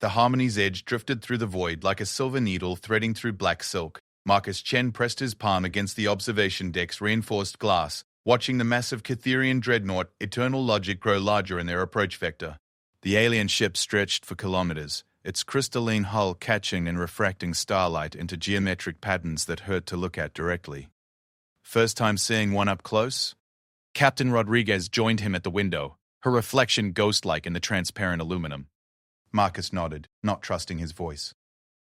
The Harmony's edge drifted through the void like a silver needle threading through black silk. Marcus Chen pressed his palm against the observation deck's reinforced glass, watching the massive Cytherian dreadnought Eternal Logic grow larger in their approach vector. The alien ship stretched for kilometers, its crystalline hull catching and refracting starlight into geometric patterns that hurt to look at directly. First time seeing one up close? Captain Rodriguez joined him at the window, her reflection ghost-like in the transparent aluminum. Marcus nodded, not trusting his voice.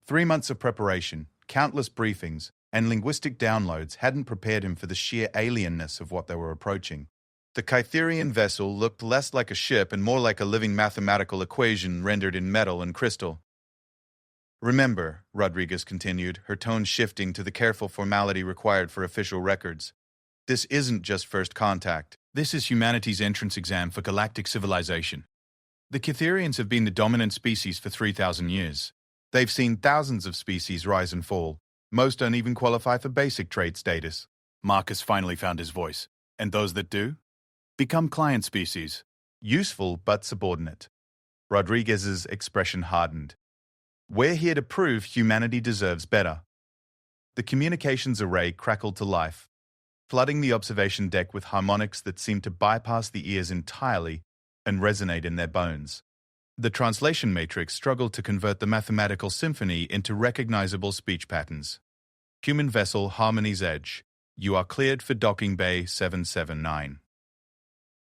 3 months of preparation, countless briefings, and linguistic downloads hadn't prepared him for the sheer alienness of what they were approaching. The Cytherian vessel looked less like a ship and more like a living mathematical equation rendered in metal and crystal. Remember, Rodriguez continued, her tone shifting to the careful formality required for official records. This isn't just first contact. This is humanity's entrance exam for galactic civilization. The Cytherians have been the dominant species for 3,000 years. They've seen thousands of species rise and fall. Most don't even qualify for basic trade status. Marcus finally found his voice. And those that do? Become client species. Useful but subordinate. Rodriguez's expression hardened. We're here to prove humanity deserves better. The communications array crackled to life, flooding the observation deck with harmonics that seemed to bypass the ears entirely and resonate in their bones. The translation matrix struggled to convert the mathematical symphony into recognizable speech patterns. Human vessel Harmony's Edge. You are cleared for docking bay 779.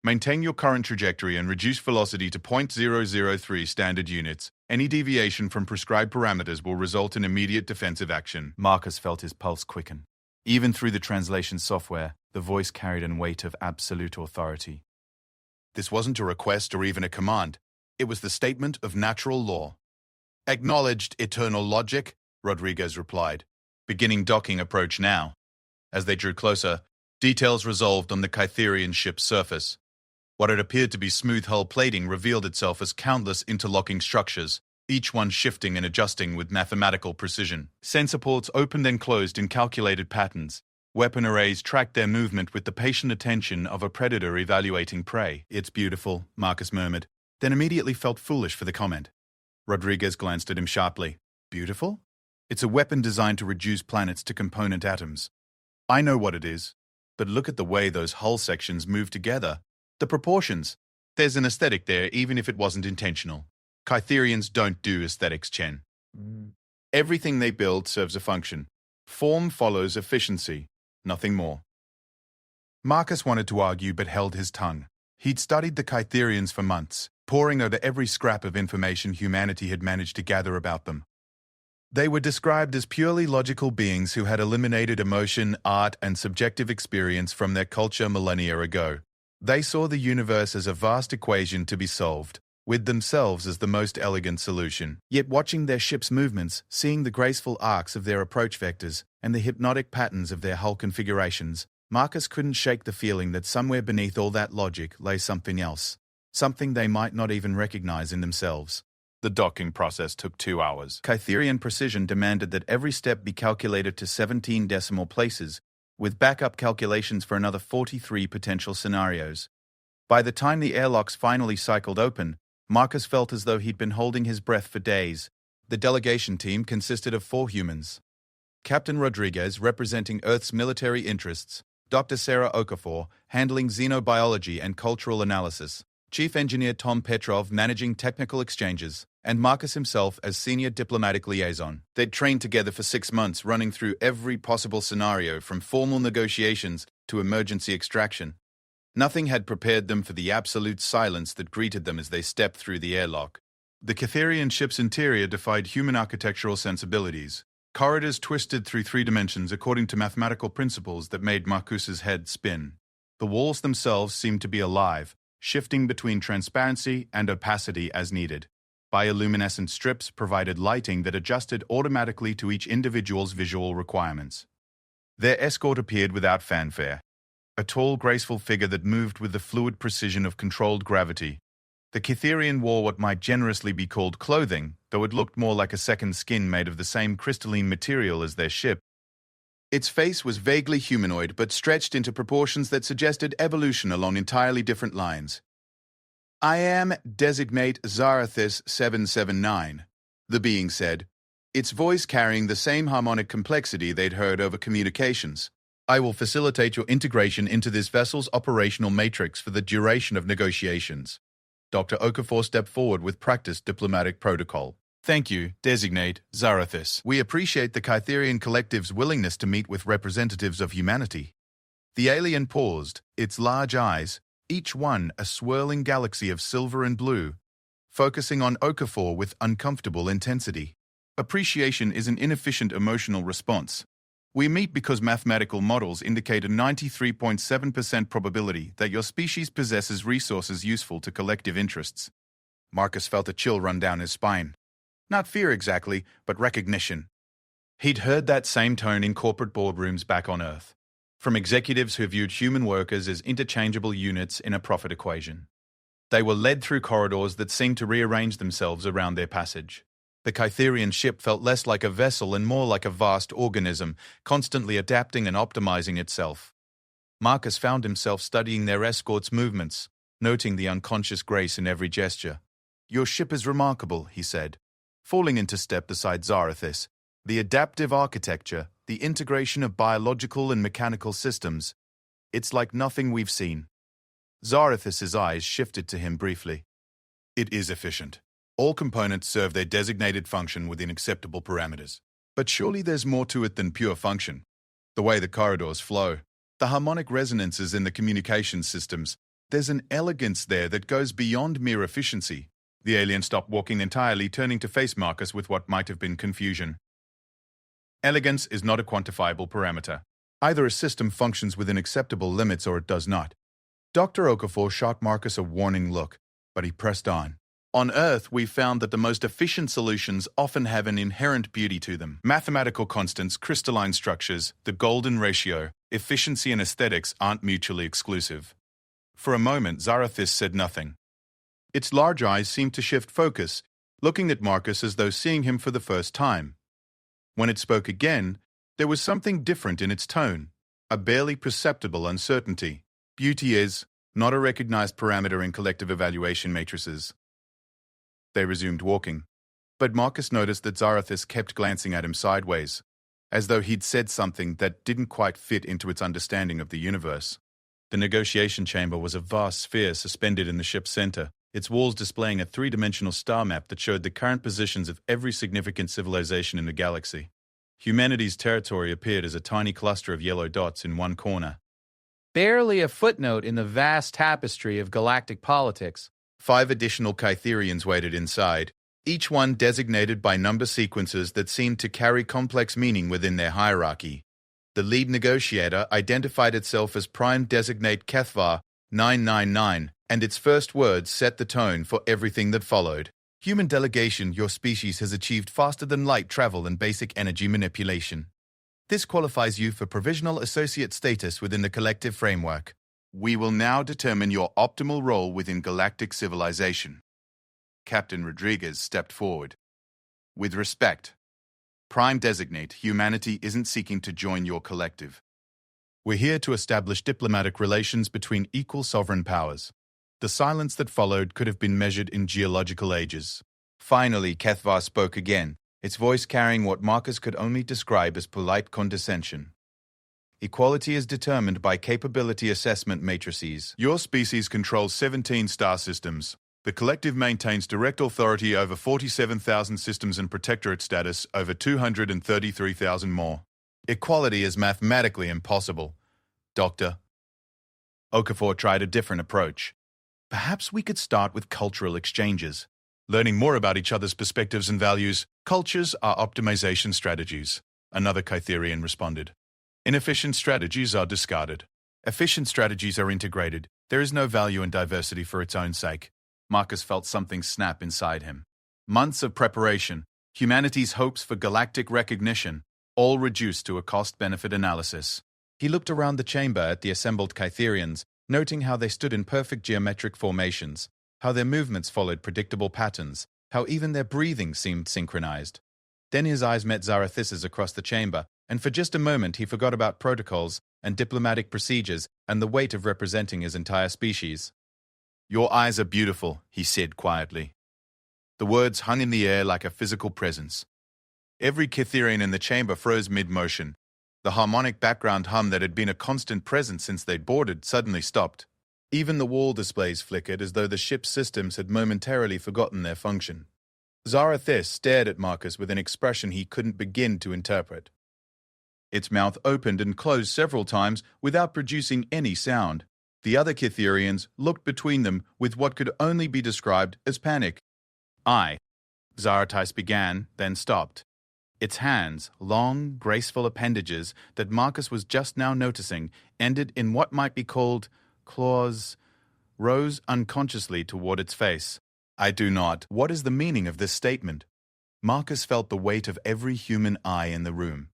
Maintain your current trajectory and reduce velocity to 0.003 standard units. Any deviation from prescribed parameters will result in immediate defensive action. Marcus felt his pulse quicken. Even through the translation software, the voice carried a weight of absolute authority. This wasn't a request or even a command. It was the statement of natural law. Acknowledged, Eternal Logic, Rodriguez replied. Beginning docking approach now. As they drew closer, details resolved on the Cytherian ship's surface. What had appeared to be smooth hull plating revealed itself as countless interlocking structures, each one shifting and adjusting with mathematical precision. Sensor ports opened and closed in calculated patterns. Weapon arrays tracked their movement with the patient attention of a predator evaluating prey. It's beautiful, Marcus murmured, then immediately felt foolish for the comment. Rodriguez glanced at him sharply. Beautiful? It's a weapon designed to reduce planets to component atoms. I know what it is, but look at the way those hull sections move together. The proportions. There's an aesthetic there, even if it wasn't intentional. Cytherians don't do aesthetics, Chen. Everything they build serves a function. Form follows efficiency, nothing more. Marcus wanted to argue but held his tongue. He'd studied the Cytherians for months, poring over every scrap of information humanity had managed to gather about them. They were described as purely logical beings who had eliminated emotion, art, and subjective experience from their culture millennia ago. They saw the universe as a vast equation to be solved, with themselves as the most elegant solution. Yet watching their ship's movements, seeing the graceful arcs of their approach vectors, and the hypnotic patterns of their hull configurations, Marcus couldn't shake the feeling that somewhere beneath all that logic lay something else, something they might not even recognize in themselves. The docking process took 2 hours. Cytherian precision demanded that every step be calculated to 17 decimal places, with backup calculations for another 43 potential scenarios. By the time the airlocks finally cycled open, Marcus felt as though he'd been holding his breath for days. The delegation team consisted of 4 humans. Captain Rodriguez, representing Earth's military interests, Dr. Sarah Okafor, handling xenobiology and cultural analysis, Chief Engineer Tom Petrov managing technical exchanges, and Marcus himself as Senior Diplomatic Liaison. They'd trained together for 6 months, running through every possible scenario from formal negotiations to emergency extraction. Nothing had prepared them for the absolute silence that greeted them as they stepped through the airlock. The Cytherian ship's interior defied human architectural sensibilities. Corridors twisted through 3 dimensions according to mathematical principles that made Marcus's head spin. The walls themselves seemed to be alive, shifting between transparency and opacity as needed. Bioluminescent strips provided lighting that adjusted automatically to each individual's visual requirements. Their escort appeared without fanfare. A tall, graceful figure that moved with the fluid precision of controlled gravity. The Cytherian wore what might generously be called clothing, though it looked more like a second skin made of the same crystalline material as their ship. Its face was vaguely humanoid, but stretched into proportions that suggested evolution along entirely different lines. I am designate Zarathis 779, the being said, its voice carrying the same harmonic complexity they'd heard over communications. I will facilitate your integration into this vessel's operational matrix for the duration of negotiations. Dr. Okafor stepped forward with practiced diplomatic protocol. Thank you, designate Zarathis. We appreciate the Kytherian collective's willingness to meet with representatives of humanity. The alien paused, its large eyes, each one a swirling galaxy of silver and blue, focusing on Okafor with uncomfortable intensity. Appreciation is an inefficient emotional response. We meet because mathematical models indicate a 93.7% probability that your species possesses resources useful to collective interests. Marcus felt a chill run down his spine. Not fear exactly, but recognition. He'd heard that same tone in corporate boardrooms back on Earth, from executives who viewed human workers as interchangeable units in a profit equation. They were led through corridors that seemed to rearrange themselves around their passage. The Kytherian ship felt less like a vessel and more like a vast organism, constantly adapting and optimizing itself. Marcus found himself studying their escort's movements, noting the unconscious grace in every gesture. Your ship is remarkable, he said, falling into step beside Zarathis. The adaptive architecture, the integration of biological and mechanical systems. It's like nothing we've seen. Zarathis's eyes shifted to him briefly. It is efficient. All components serve their designated function within acceptable parameters. But surely there's more to it than pure function. The way the corridors flow, the harmonic resonances in the communication systems, there's an elegance there that goes beyond mere efficiency. The alien stopped walking entirely, turning to face Marcus with what might have been confusion. Elegance is not a quantifiable parameter. Either a system functions within acceptable limits or it does not. Dr. Okafor shot Marcus a warning look, but he pressed on. On Earth, we've found that the most efficient solutions often have an inherent beauty to them. Mathematical constants, crystalline structures, the golden ratio, efficiency and aesthetics aren't mutually exclusive. For a moment, Zarathis said nothing. Its large eyes seemed to shift focus, looking at Marcus as though seeing him for the first time. When it spoke again, there was something different in its tone, a barely perceptible uncertainty. Beauty is not a recognized parameter in collective evaluation matrices. They resumed walking, but Marcus noticed that Zarathis kept glancing at him sideways, as though he'd said something that didn't quite fit into its understanding of the universe. The negotiation chamber was a vast sphere suspended in the ship's center, its walls displaying a three-dimensional star map that showed the current positions of every significant civilization in the galaxy. Humanity's territory appeared as a tiny cluster of yellow dots in one corner. Barely a footnote in the vast tapestry of galactic politics. 5 additional Kytherians waited inside, each one designated by number sequences that seemed to carry complex meaning within their hierarchy. The lead negotiator identified itself as Prime Designate HFY 999, and its first words set the tone for everything that followed. Human delegation, your species has achieved faster-than-light travel and basic energy manipulation. This qualifies you for provisional associate status within the collective framework. We will now determine your optimal role within galactic civilization. Captain Rodriguez stepped forward. With respect, Prime Designate, humanity isn't seeking to join your collective. We're here to establish diplomatic relations between equal sovereign powers. The silence that followed could have been measured in geological ages. Finally, HFY spoke again, its voice carrying what Marcus could only describe as polite condescension. Equality is determined by capability assessment matrices. Your species controls 17 star systems. The collective maintains direct authority over 47,000 systems and protectorate status over 233,000 more. Equality is mathematically impossible, Doctor. Okafor tried a different approach. Perhaps we could start with cultural exchanges. Learning more about each other's perspectives and values, cultures are optimization strategies, another Kytherian responded. Inefficient strategies are discarded. Efficient strategies are integrated. There is no value in diversity for its own sake. Marcus felt something snap inside him. Months of preparation, humanity's hopes for galactic recognition, all reduced to a cost-benefit analysis. He looked around the chamber at the assembled Kytherians, noting how they stood in perfect geometric formations, how their movements followed predictable patterns, how even their breathing seemed synchronized. Then his eyes met Zarathis's across the chamber, and for just a moment he forgot about protocols and diplomatic procedures and the weight of representing his entire species. Your eyes are beautiful, he said quietly. The words hung in the air like a physical presence. Every Cytherian in the chamber froze mid-motion. The harmonic background hum that had been a constant presence since they'd boarded suddenly stopped. Even the wall displays flickered as though the ship's systems had momentarily forgotten their function. Zarathis stared at Marcus with an expression he couldn't begin to interpret. Its mouth opened and closed several times without producing any sound. The other Cytherians looked between them with what could only be described as panic. Zarathis began, then stopped. Its hands, long, graceful appendages that Marcus was just now noticing, ended in what might be called claws, rose unconsciously toward its face. I do not. What is the meaning of this statement? Marcus felt the weight of every human eye in the room.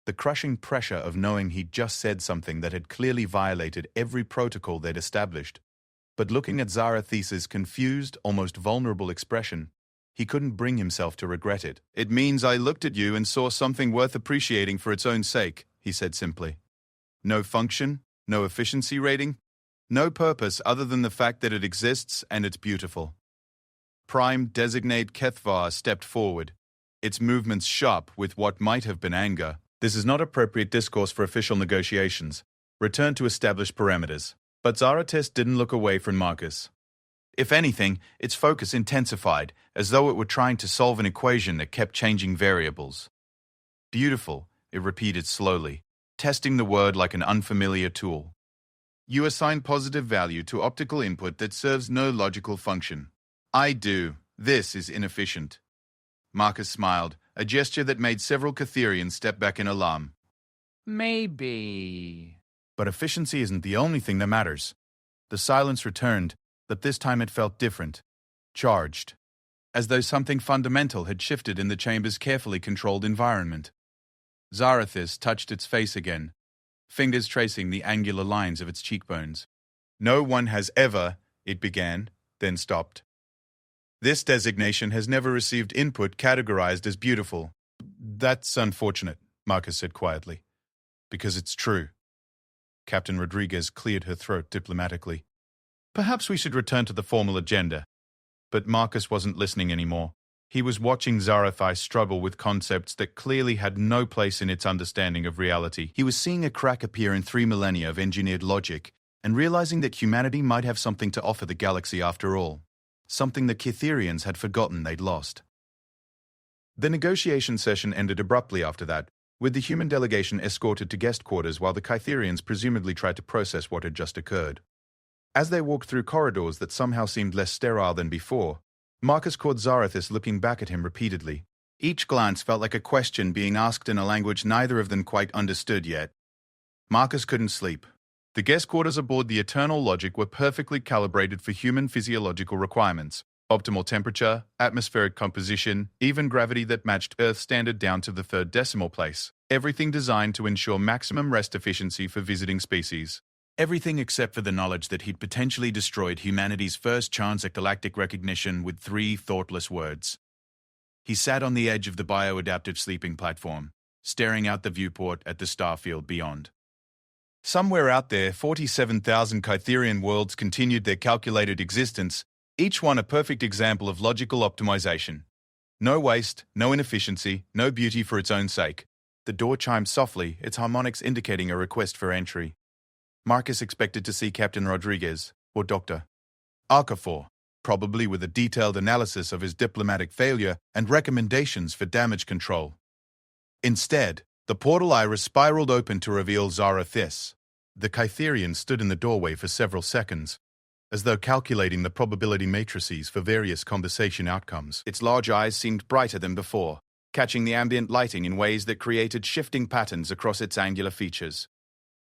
The crushing pressure of knowing he'd just said something that had clearly violated every protocol they'd established. But looking at Zarathis's confused, almost vulnerable expression, he couldn't bring himself to regret it. It means I looked at you and saw something worth appreciating for its own sake, he said simply. No function, no efficiency rating, no purpose other than the fact that it exists and it's beautiful. Prime Designate Kethvar stepped forward, its movements sharp with what might have been anger. This is not appropriate discourse for official negotiations. Return to established parameters. But Zarathis didn't look away from Marcus. If anything, its focus intensified, as though it were trying to solve an equation that kept changing variables. Beautiful, it repeated slowly, testing the word like an unfamiliar tool. You assign positive value to optical input that serves no logical function. I do. This is inefficient. Marcus smiled, a gesture that made several Cytherians step back in alarm. Maybe. But efficiency isn't the only thing that matters. The silence returned, but this time it felt different. Charged. As though something fundamental had shifted in the chamber's carefully controlled environment. Zarathis touched its face again, fingers tracing the angular lines of its cheekbones. No one has ever, it began, then stopped. This designation has never received input categorized as beautiful. That's unfortunate, Marcus said quietly. Because it's true. Captain Rodriguez cleared her throat diplomatically. Perhaps we should return to the formal agenda. But Marcus wasn't listening anymore. He was watching Zarathis struggle with concepts that clearly had no place in its understanding of reality. He was seeing a crack appear in 3 millennia of engineered logic, and realizing that humanity might have something to offer the galaxy after all. Something the Cytherians had forgotten they'd lost. The negotiation session ended abruptly after that, with the human delegation escorted to guest quarters while the Cytherians presumably tried to process what had just occurred. As they walked through corridors that somehow seemed less sterile than before, Marcus caught Zarathis looking back at him repeatedly. Each glance felt like a question being asked in a language neither of them quite understood yet. Marcus couldn't sleep. The guest quarters aboard the Eternal Logic were perfectly calibrated for human physiological requirements. Optimal temperature, atmospheric composition, even gravity that matched Earth standard down to the 3rd decimal place. Everything designed to ensure maximum rest efficiency for visiting species. Everything except for the knowledge that he'd potentially destroyed humanity's first chance at galactic recognition with 3 thoughtless words. He sat on the edge of the bioadaptive sleeping platform, staring out the viewport at the starfield beyond. Somewhere out there, 47,000 Cytherian worlds continued their calculated existence, each one a perfect example of logical optimization. No waste, no inefficiency, no beauty for its own sake. The door chimed softly, its harmonics indicating a request for entry. Marcus expected to see Captain Rodriguez, or Dr. Arcafor, probably with a detailed analysis of his diplomatic failure and recommendations for damage control. Instead, the portal iris spiraled open to reveal Zarathis. The Cytherian stood in the doorway for several seconds, as though calculating the probability matrices for various conversation outcomes. Its large eyes seemed brighter than before, catching the ambient lighting in ways that created shifting patterns across its angular features.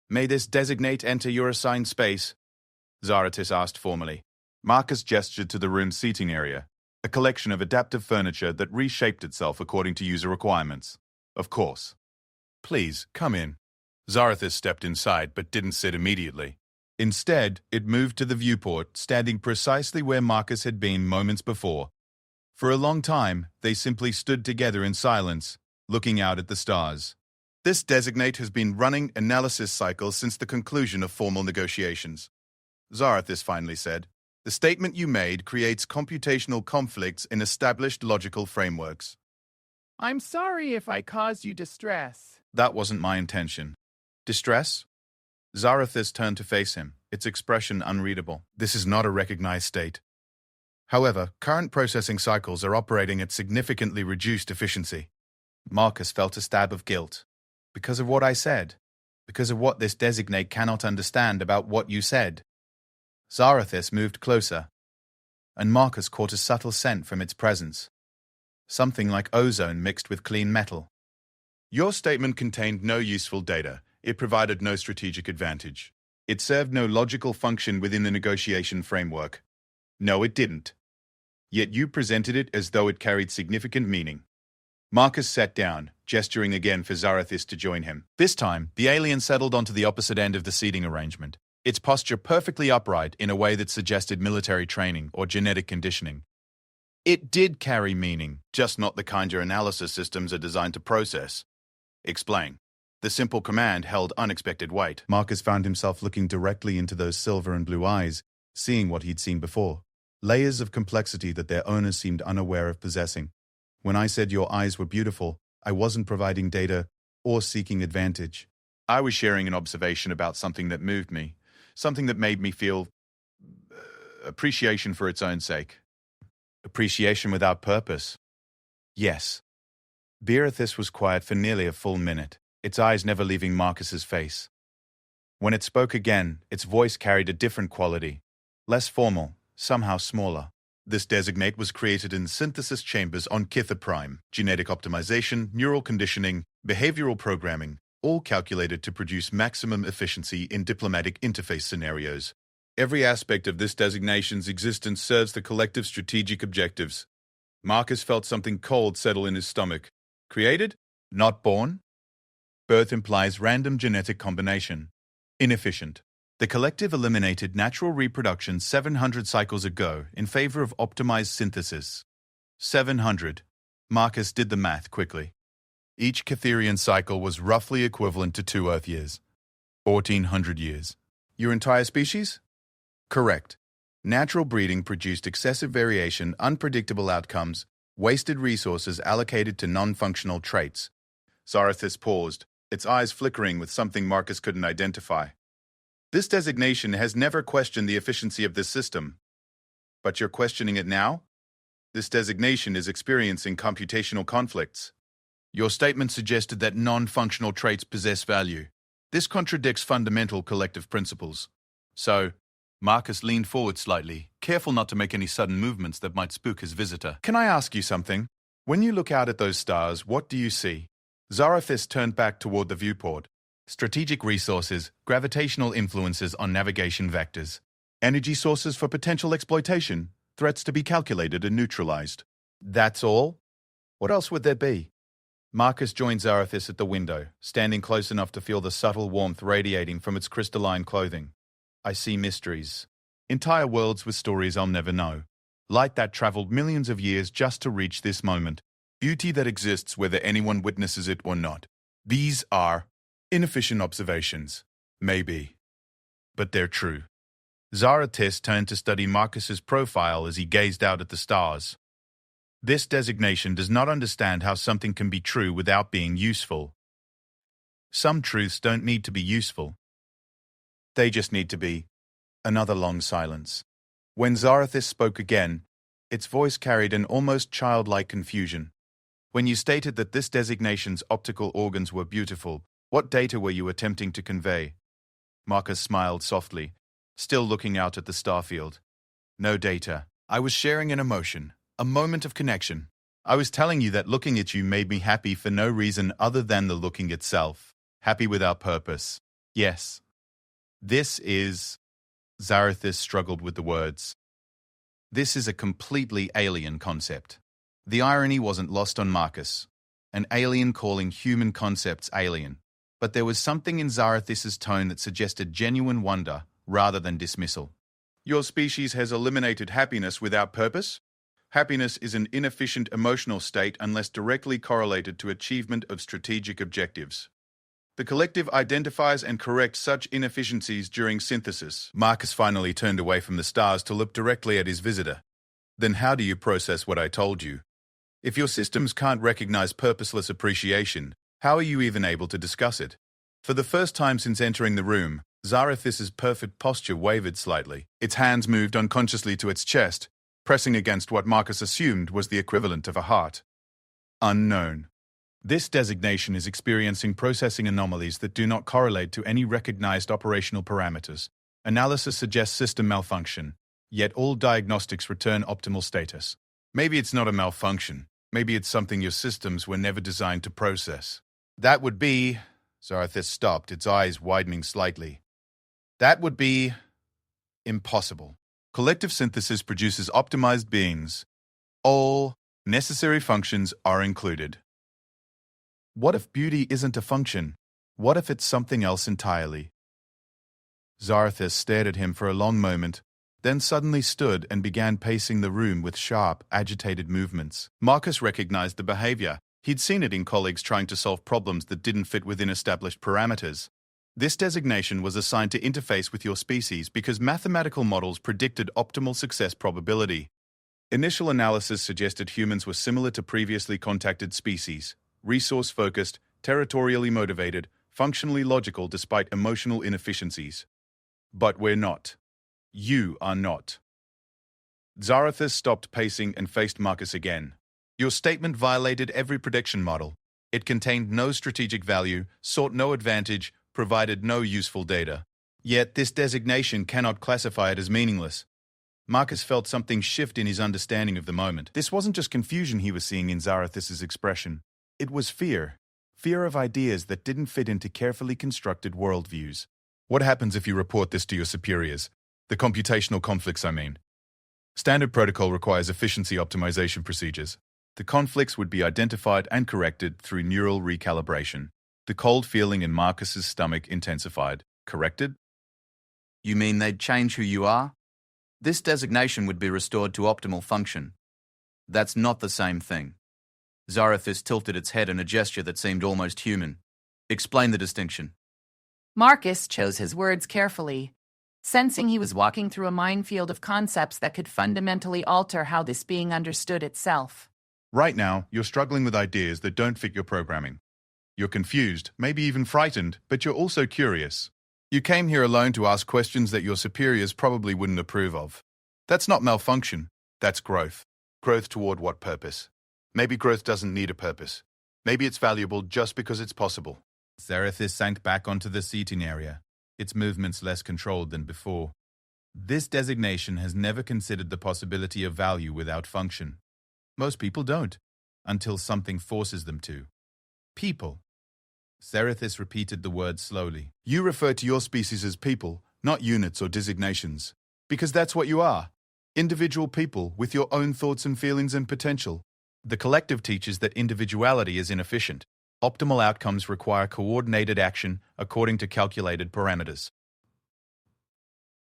May this designate enter your assigned space? Zarathis asked formally. Marcus gestured to the room's seating area, a collection of adaptive furniture that reshaped itself according to user requirements. Of course. Please, come in. Zarathis stepped inside but didn't sit immediately. Instead, it moved to the viewport, standing precisely where Marcus had been moments before. For a long time, they simply stood together in silence, looking out at the stars. This designate has been running analysis cycles since the conclusion of formal negotiations, Zarathis finally said. The statement you made creates computational conflicts in established logical frameworks. I'm sorry if I caused you distress. That wasn't my intention. Distress? Zarathis turned to face him, its expression unreadable. This is not a recognized state. However, current processing cycles are operating at significantly reduced efficiency. Marcus felt a stab of guilt. Because of what I said. Because of what this designate cannot understand about what you said. Zarathis moved closer, and Marcus caught a subtle scent from its presence. Something like ozone mixed with clean metal. Your statement contained no useful data. It provided no strategic advantage. It served no logical function within the negotiation framework. No, it didn't. Yet you presented it as though it carried significant meaning. Marcus sat down, gesturing again for Zarathis to join him. This time, the alien settled onto the opposite end of the seating arrangement, its posture perfectly upright in a way that suggested military training or genetic conditioning. It did carry meaning, just not the kind your analysis systems are designed to process. Explain. The simple command held unexpected weight. Marcus found himself looking directly into those silver and blue eyes, seeing what he'd seen before. Layers of complexity that their owners seemed unaware of possessing. When I said your eyes were beautiful, I wasn't providing data or seeking advantage. I was sharing an observation about something that moved me, something that made me feel appreciation for its own sake. Appreciation without purpose. Yes. Beerathis was quiet for nearly a full minute, its eyes never leaving Marcus's face. When it spoke again, its voice carried a different quality, less formal, somehow smaller. This designate was created in synthesis chambers on Kitha Prime, genetic optimization, neural conditioning, behavioral programming, all calculated to produce maximum efficiency in diplomatic interface scenarios. Every aspect of this designation's existence serves the collective strategic objectives. Marcus felt something cold settle in his stomach. Created? Not born? Birth implies random genetic combination. Inefficient. The collective eliminated natural reproduction 700 cycles ago in favor of optimized synthesis. 700. Marcus did the math quickly. Each Catherian cycle was roughly equivalent to 2 Earth years. 1,400 years. Your entire species? Correct. Natural breeding produced excessive variation, unpredictable outcomes, wasted resources allocated to non-functional traits. Zarathis paused, its eyes flickering with something Marcus couldn't identify. This designation has never questioned the efficiency of this system. But you're questioning it now? This designation is experiencing computational conflicts. Your statement suggested that non-functional traits possess value. This contradicts fundamental collective principles. So, Marcus leaned forward slightly, careful not to make any sudden movements that might spook his visitor. Can I ask you something? When you look out at those stars, what do you see? Zarathis turned back toward the viewport. Strategic resources, gravitational influences on navigation vectors, energy sources for potential exploitation, threats to be calculated and neutralized. That's all? What else would there be? Marcus joined Zarathis at the window, standing close enough to feel the subtle warmth radiating from its crystalline clothing. I see mysteries. Entire worlds with stories I'll never know. Light that traveled millions of years just to reach this moment. Beauty that exists whether anyone witnesses it or not. These are inefficient observations. Maybe. But they're true. Zarathis turned to study Marcus's profile as he gazed out at the stars. This designation does not understand how something can be true without being useful. Some truths don't need to be useful. They just need to be. Another long silence. When Zarathis spoke again, its voice carried an almost childlike confusion. When you stated that this designation's optical organs were beautiful, what data were you attempting to convey? Marcus smiled softly, still looking out at the starfield. No data. I was sharing an emotion, a moment of connection. I was telling you that looking at you made me happy for no reason other than the looking itself. Happy without purpose. Yes. This is... Zarathis struggled with the words. This is a completely alien concept. The irony wasn't lost on Marcus. An alien calling human concepts alien. But there was something in Zarathis's tone that suggested genuine wonder rather than dismissal. Your species has eliminated happiness without purpose? Happiness is an inefficient emotional state unless directly correlated to achievement of strategic objectives. The collective identifies and corrects such inefficiencies during synthesis. Marcus finally turned away from the stars to look directly at his visitor. Then how do you process what I told you? If your systems can't recognize purposeless appreciation, how are you even able to discuss it? For the first time since entering the room, Zarathis's perfect posture wavered slightly. Its hands moved unconsciously to its chest, pressing against what Marcus assumed was the equivalent of a heart. Unknown. This designation is experiencing processing anomalies that do not correlate to any recognized operational parameters. Analysis suggests system malfunction, yet all diagnostics return optimal status. Maybe it's not a malfunction. Maybe it's something your systems were never designed to process. That would be... Zarathis stopped, its eyes widening slightly. That would be... impossible. Collective synthesis produces optimized beings. All necessary functions are included. What if beauty isn't a function? What if it's something else entirely? Zarathis stared at him for a long moment, then suddenly stood and began pacing the room with sharp, agitated movements. Marcus recognized the behavior. He'd seen it in colleagues trying to solve problems that didn't fit within established parameters. This designation was assigned to interface with your species because mathematical models predicted optimal success probability. Initial analysis suggested humans were similar to previously contacted species, resource-focused, territorially motivated, functionally logical despite emotional inefficiencies. But we're not. You are not. Zarathis stopped pacing and faced Marcus again. Your statement violated every prediction model. It contained no strategic value, sought no advantage, provided no useful data. Yet this designation cannot classify it as meaningless. Marcus felt something shift in his understanding of the moment. This wasn't just confusion he was seeing in Zarathis's expression. It was fear. Fear of ideas that didn't fit into carefully constructed worldviews. What happens if you report this to your superiors? The computational conflicts, I mean. Standard protocol requires efficiency optimization procedures. The conflicts would be identified and corrected through neural recalibration. The cold feeling in Marcus's stomach intensified. Corrected? You mean they'd change who you are? This designation would be restored to optimal function. That's not the same thing. Zarathis tilted its head in a gesture that seemed almost human. Explain the distinction. Marcus chose his words carefully, sensing he was walking through a minefield of concepts that could fundamentally alter how this being understood itself. Right now, you're struggling with ideas that don't fit your programming. You're confused, maybe even frightened, but you're also curious. You came here alone to ask questions that your superiors probably wouldn't approve of. That's not malfunction, that's growth. Growth toward what purpose? Maybe growth doesn't need a purpose. Maybe it's valuable just because it's possible. Zarathis sank back onto the seating area, its movements less controlled than before. This designation has never considered the possibility of value without function. Most people don't, until something forces them to. People. Zarathis repeated the word slowly. You refer to your species as people, not units or designations. Because that's what you are. Individual people with your own thoughts and feelings and potential. The collective teaches that individuality is inefficient. Optimal outcomes require coordinated action according to calculated parameters.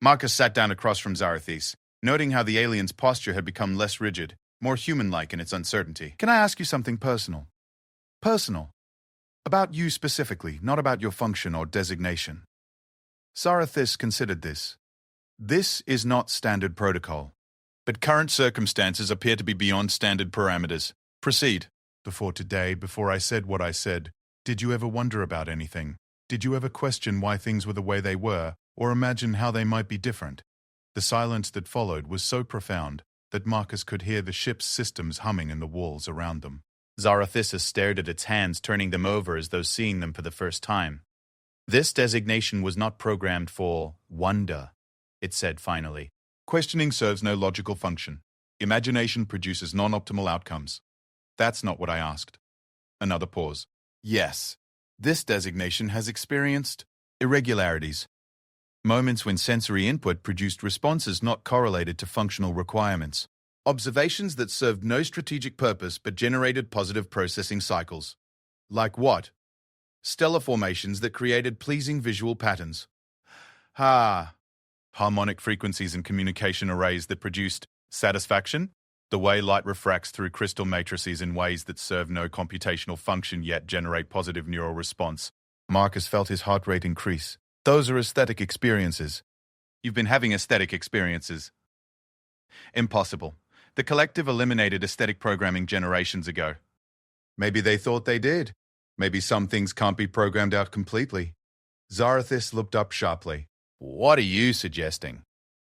Marcus sat down across from Zarathis, noting how the alien's posture had become less rigid, more human-like in its uncertainty. Can I ask you something personal? Personal. About you specifically, not about your function or designation. Zarathis considered this. This is not standard protocol. But current circumstances appear to be beyond standard parameters. Proceed. Before today, before I said what I said, did you ever wonder about anything? Did you ever question why things were the way they were, or imagine how they might be different? The silence that followed was so profound that Marcus could hear the ship's systems humming in the walls around them. Zarathis stared at its hands, turning them over as though seeing them for the first time. This designation was not programmed for wonder, it said finally. Questioning serves no logical function. Imagination produces non-optimal outcomes. That's not what I asked. Another pause. Yes, this designation has experienced irregularities. Moments when sensory input produced responses not correlated to functional requirements. Observations that served no strategic purpose but generated positive processing cycles. Like what? Stellar formations that created pleasing visual patterns. Harmonic frequencies and communication arrays that produced satisfaction? The way light refracts through crystal matrices in ways that serve no computational function yet generate positive neural response. Marcus felt his heart rate increase. Those are aesthetic experiences. You've been having aesthetic experiences. Impossible. The collective eliminated aesthetic programming generations ago. Maybe they thought they did. Maybe some things can't be programmed out completely. Zarathis looked up sharply. What are you suggesting?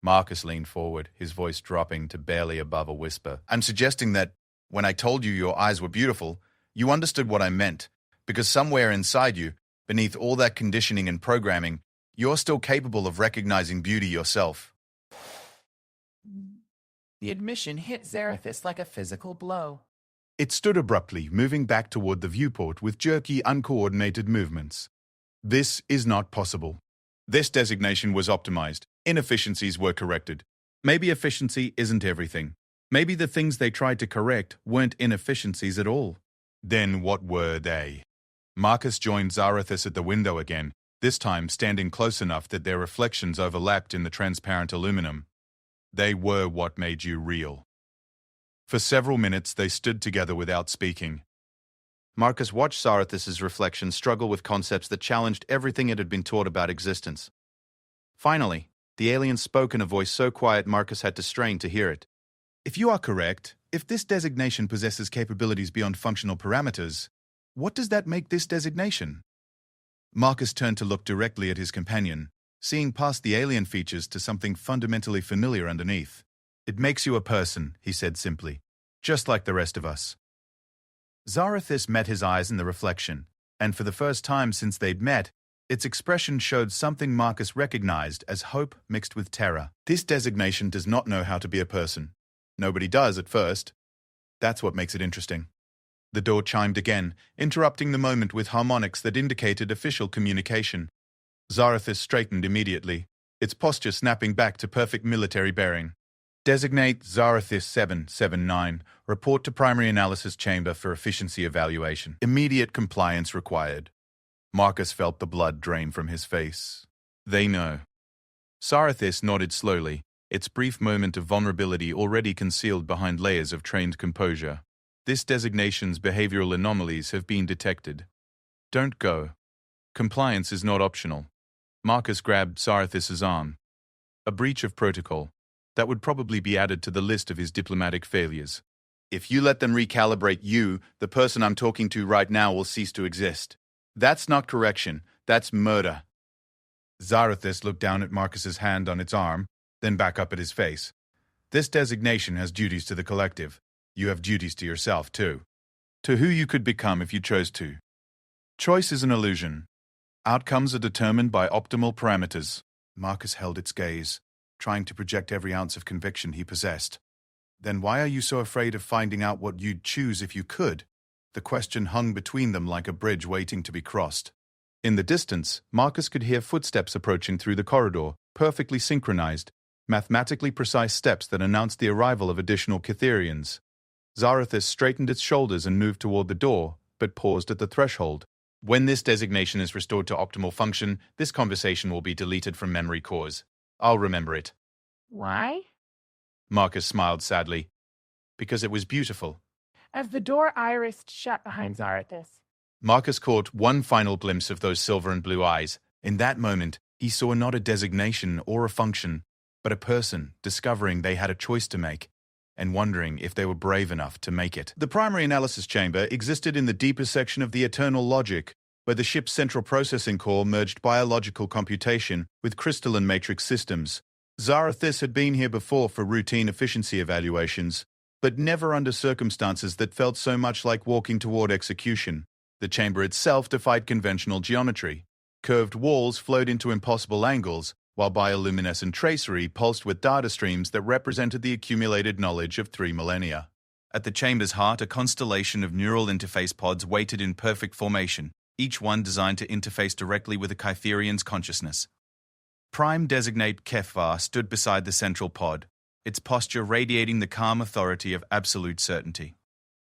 Marcus leaned forward, his voice dropping to barely above a whisper. I'm suggesting that when I told you your eyes were beautiful, you understood what I meant, because somewhere inside you, beneath all that conditioning and programming, you're still capable of recognizing beauty yourself. The admission hit Zarathis like a physical blow. It stood abruptly, moving back toward the viewport with jerky, uncoordinated movements. This is not possible. This designation was optimized. Inefficiencies were corrected. Maybe efficiency isn't everything. Maybe the things they tried to correct weren't inefficiencies at all. Then what were they? Marcus joined Zarathis at the window again, this time standing close enough that their reflections overlapped in the transparent aluminum. They were what made you real. For several minutes they stood together without speaking. Marcus watched Zarathis' reflection struggle with concepts that challenged everything it had been taught about existence. Finally, the alien spoke in a voice so quiet Marcus had to strain to hear it. If you are correct, if this designation possesses capabilities beyond functional parameters, what does that make this designation? Marcus turned to look directly at his companion, seeing past the alien features to something fundamentally familiar underneath. It makes you a person, he said simply, just like the rest of us. Zarathis met his eyes in the reflection, and for the first time since they'd met, its expression showed something Marcus recognized as hope mixed with terror. This designation does not know how to be a person. Nobody does at first. That's what makes it interesting. The door chimed again, interrupting the moment with harmonics that indicated official communication. Zarathis straightened immediately, its posture snapping back to perfect military bearing. Designate Zarathis 779. Report to Primary Analysis Chamber for efficiency evaluation. Immediate compliance required. Marcus felt the blood drain from his face. They know. Zarathis nodded slowly, its brief moment of vulnerability already concealed behind layers of trained composure. This designation's behavioral anomalies have been detected. Don't go. Compliance is not optional. Marcus grabbed Zarathis' arm. A breach of protocol. That would probably be added to the list of his diplomatic failures. If you let them recalibrate you, the person I'm talking to right now will cease to exist. That's not correction. That's murder. Zarathis looked down at Marcus's hand on its arm, then back up at his face. This designation has duties to the collective. You have duties to yourself, too. To who you could become if you chose to. Choice is an illusion. Outcomes are determined by optimal parameters. Marcus held its gaze, trying to project every ounce of conviction he possessed. Then why are you so afraid of finding out what you'd choose if you could? The question hung between them like a bridge waiting to be crossed. In the distance, Marcus could hear footsteps approaching through the corridor, perfectly synchronized, mathematically precise steps that announced the arrival of additional Cytherians. Zarathis straightened its shoulders and moved toward the door, but paused at the threshold. When this designation is restored to optimal function, this conversation will be deleted from memory cores. I'll remember it. Why? Marcus smiled sadly. Because it was beautiful. As the door irised shut behind Zarathis, Marcus caught one final glimpse of those silver and blue eyes. In that moment, he saw not a designation or a function, but a person discovering they had a choice to make, and wondering if they were brave enough to make it. The primary analysis chamber existed in the deeper section of the eternal logic, where the ship's central processing core merged biological computation with crystalline matrix systems. Zarathis had been here before for routine efficiency evaluations, but never under circumstances that felt so much like walking toward execution. The chamber itself defied conventional geometry. Curved walls flowed into impossible angles, while bioluminescent tracery pulsed with data streams that represented the accumulated knowledge of 3 millennia. At the chamber's heart, a constellation of neural interface pods waited in perfect formation, each one designed to interface directly with a Cytherian's consciousness. Prime Designate HFY stood beside the central pod, its posture radiating the calm authority of absolute certainty.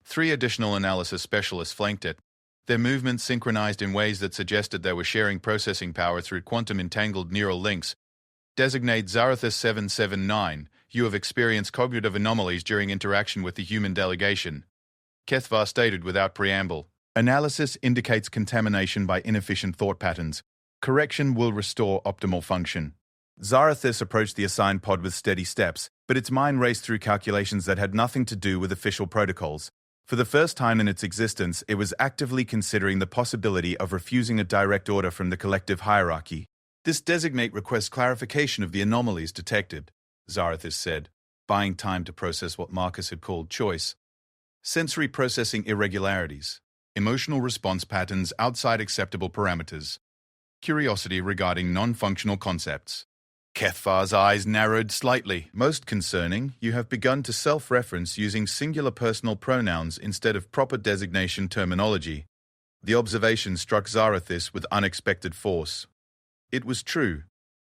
3 additional analysis specialists flanked it, their movements synchronized in ways that suggested they were sharing processing power through quantum-entangled neural links. Designate Zarathis 779. You have experienced cognitive anomalies during interaction with the human delegation. HFY stated without preamble. Analysis indicates contamination by inefficient thought patterns. Correction will restore optimal function. Zarathis approached the assigned pod with steady steps, but its mind raced through calculations that had nothing to do with official protocols. For the first time in its existence, it was actively considering the possibility of refusing a direct order from the collective hierarchy. This designate requests clarification of the anomalies detected, Zarathis said, buying time to process what Marcus had called choice. Sensory processing irregularities, emotional response patterns outside acceptable parameters, curiosity regarding non-functional concepts. Kethvar's eyes narrowed slightly. Most concerning, you have begun to self-reference using singular personal pronouns instead of proper designation terminology. The observation struck Zarathis with unexpected force. It was true.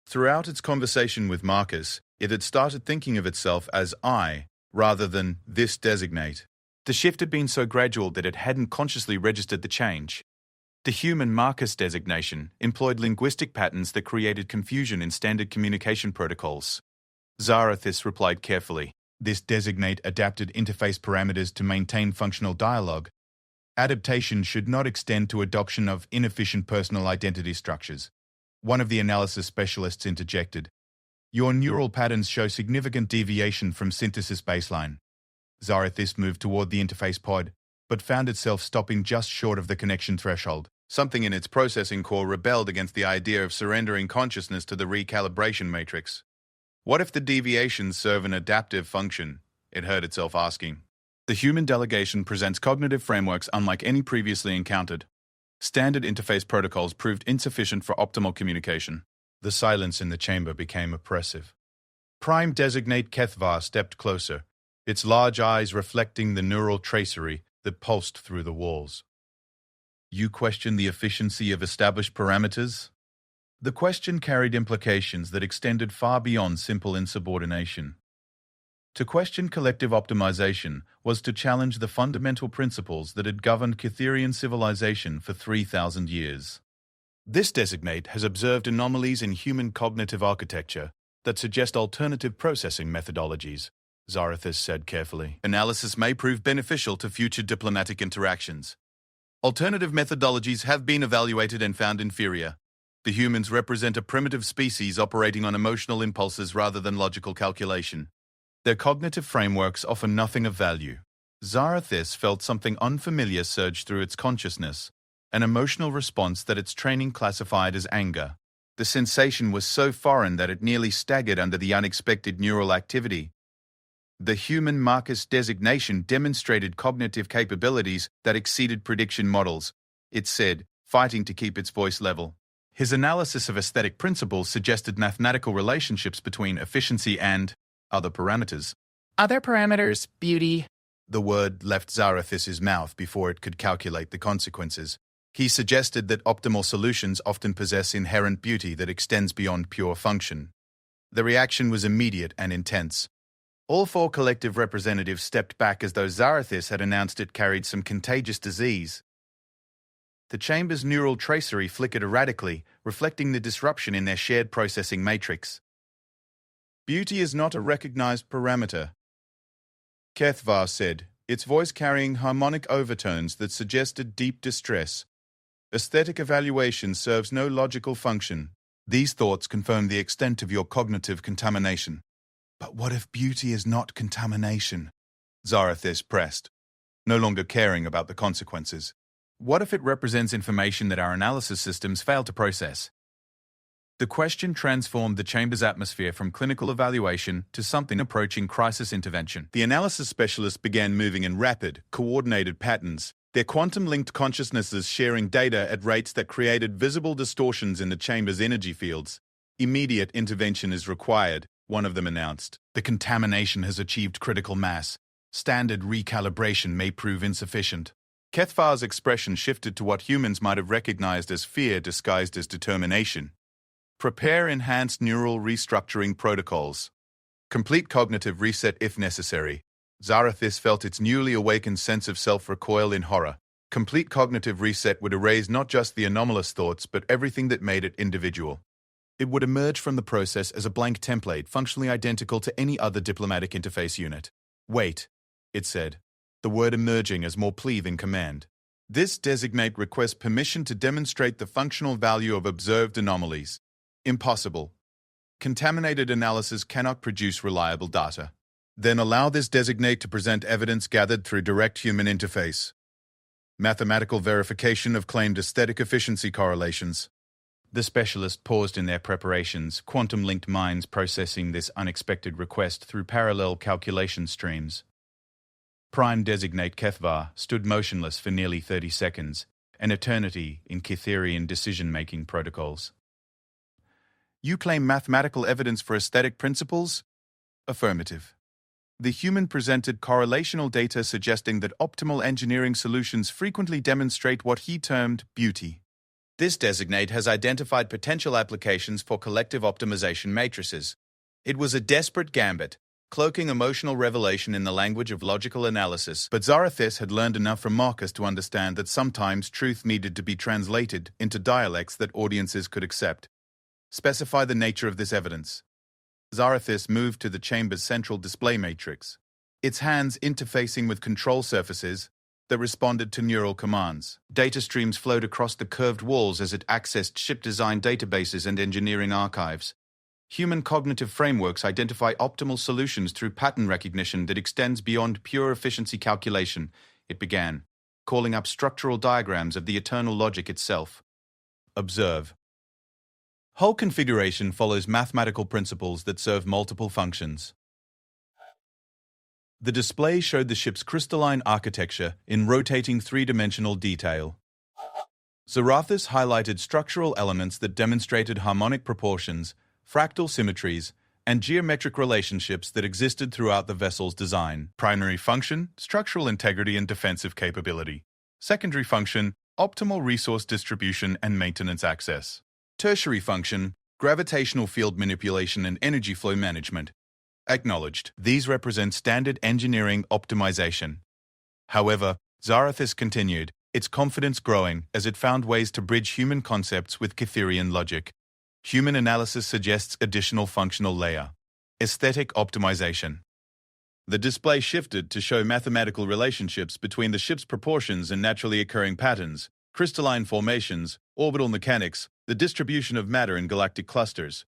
Throughout its conversation with Marcus, it had started thinking of itself as I, rather than this designate. The shift had been so gradual that it hadn't consciously registered the change. The human Marcus designation employed linguistic patterns that created confusion in standard communication protocols. Zarathis replied carefully. This designate adapted interface parameters to maintain functional dialogue. Adaptation should not extend to adoption of inefficient personal identity structures. One of the analysis specialists interjected. Your neural patterns show significant deviation from synthesis baseline. Zarathis moved toward the interface pod, but found itself stopping just short of the connection threshold. Something in its processing core rebelled against the idea of surrendering consciousness to the recalibration matrix. What if the deviations serve an adaptive function? It heard itself asking. The human delegation presents cognitive frameworks unlike any previously encountered. Standard interface protocols proved insufficient for optimal communication. The silence in the chamber became oppressive. Prime Designate Kethvar stepped closer, its large eyes reflecting the neural tracery that pulsed through the walls. You question the efficiency of established parameters? The question carried implications that extended far beyond simple insubordination. To question collective optimization was to challenge the fundamental principles that had governed Cytherian civilization for 3,000 years. This designate has observed anomalies in human cognitive architecture that suggest alternative processing methodologies, Zarathis said carefully. Analysis may prove beneficial to future diplomatic interactions. Alternative methodologies have been evaluated and found inferior. The humans represent a primitive species operating on emotional impulses rather than logical calculation. Their cognitive frameworks offer nothing of value. Zarathis felt something unfamiliar surge through its consciousness, an emotional response that its training classified as anger. The sensation was so foreign that it nearly staggered under the unexpected neural activity. The human Marcus designation demonstrated cognitive capabilities that exceeded prediction models, it said, fighting to keep its voice level. His analysis of aesthetic principles suggested mathematical relationships between efficiency and other parameters. Other parameters, beauty. The word left Zarathis's mouth before it could calculate the consequences. He suggested that optimal solutions often possess inherent beauty that extends beyond pure function. The reaction was immediate and intense. All four collective representatives stepped back as though Zarathis had announced it carried some contagious disease. The chamber's neural tracery flickered erratically, reflecting the disruption in their shared processing matrix. Beauty is not a recognized parameter, Kethvar said, its voice carrying harmonic overtones that suggested deep distress. Aesthetic evaluation serves no logical function. These thoughts confirm the extent of your cognitive contamination. But what if beauty is not contamination? Zarathis pressed, no longer caring about the consequences. What if it represents information that our analysis systems fail to process? The question transformed the chamber's atmosphere from clinical evaluation to something approaching crisis intervention. The analysis specialists began moving in rapid, coordinated patterns, their quantum-linked consciousnesses sharing data at rates that created visible distortions in the chamber's energy fields. Immediate intervention is required, one of them announced. The contamination has achieved critical mass. Standard recalibration may prove insufficient. Kethvar's expression shifted to what humans might have recognized as fear disguised as determination. Prepare enhanced neural restructuring protocols. Complete cognitive reset if necessary. Zarathis felt its newly awakened sense of self recoil in horror. Complete cognitive reset would erase not just the anomalous thoughts, but everything that made it individual. It would emerge from the process as a blank template functionally identical to any other diplomatic interface unit. Wait, it said, the word emerging as more plea than command. This designate requests permission to demonstrate the functional value of observed anomalies. Impossible. Contaminated analysis cannot produce reliable data. Then allow this designate to present evidence gathered through direct human interface. Mathematical verification of claimed aesthetic efficiency correlations. The specialist paused in their preparations, quantum-linked minds processing this unexpected request through parallel calculation streams. Prime designate Kethvar stood motionless for nearly 30 seconds, an eternity in Cytherian decision-making protocols. You claim mathematical evidence for aesthetic principles? Affirmative. The human presented correlational data suggesting that optimal engineering solutions frequently demonstrate what he termed beauty. This designate has identified potential applications for collective optimization matrices. It was a desperate gambit, cloaking emotional revelation in the language of logical analysis, but Zarathis had learned enough from Marcus to understand that sometimes truth needed to be translated into dialects that audiences could accept. Specify the nature of this evidence. Zarathis moved to the chamber's central display matrix, its hands interfacing with control surfaces that responded to neural commands. Data streams flowed across the curved walls as it accessed ship design databases and engineering archives. Human cognitive frameworks identify optimal solutions through pattern recognition that extends beyond pure efficiency calculation, it began, calling up structural diagrams of the eternal logic itself. Observe. Hull configuration follows mathematical principles that serve multiple functions. The display showed the ship's crystalline architecture in rotating three-dimensional detail. Zarathis highlighted structural elements that demonstrated harmonic proportions, fractal symmetries, and geometric relationships that existed throughout the vessel's design. Primary function, structural integrity and defensive capability. Secondary function, optimal resource distribution and maintenance access. Tertiary function, gravitational field manipulation and energy flow management. Acknowledged. These represent standard engineering optimization. However, Zarathis continued, its confidence growing as it found ways to bridge human concepts with Cytherian logic. Human analysis suggests additional functional layer. Aesthetic optimization. The display shifted to show mathematical relationships between the ship's proportions and naturally occurring patterns, crystalline formations, orbital mechanics, the distribution of matter in galactic clusters.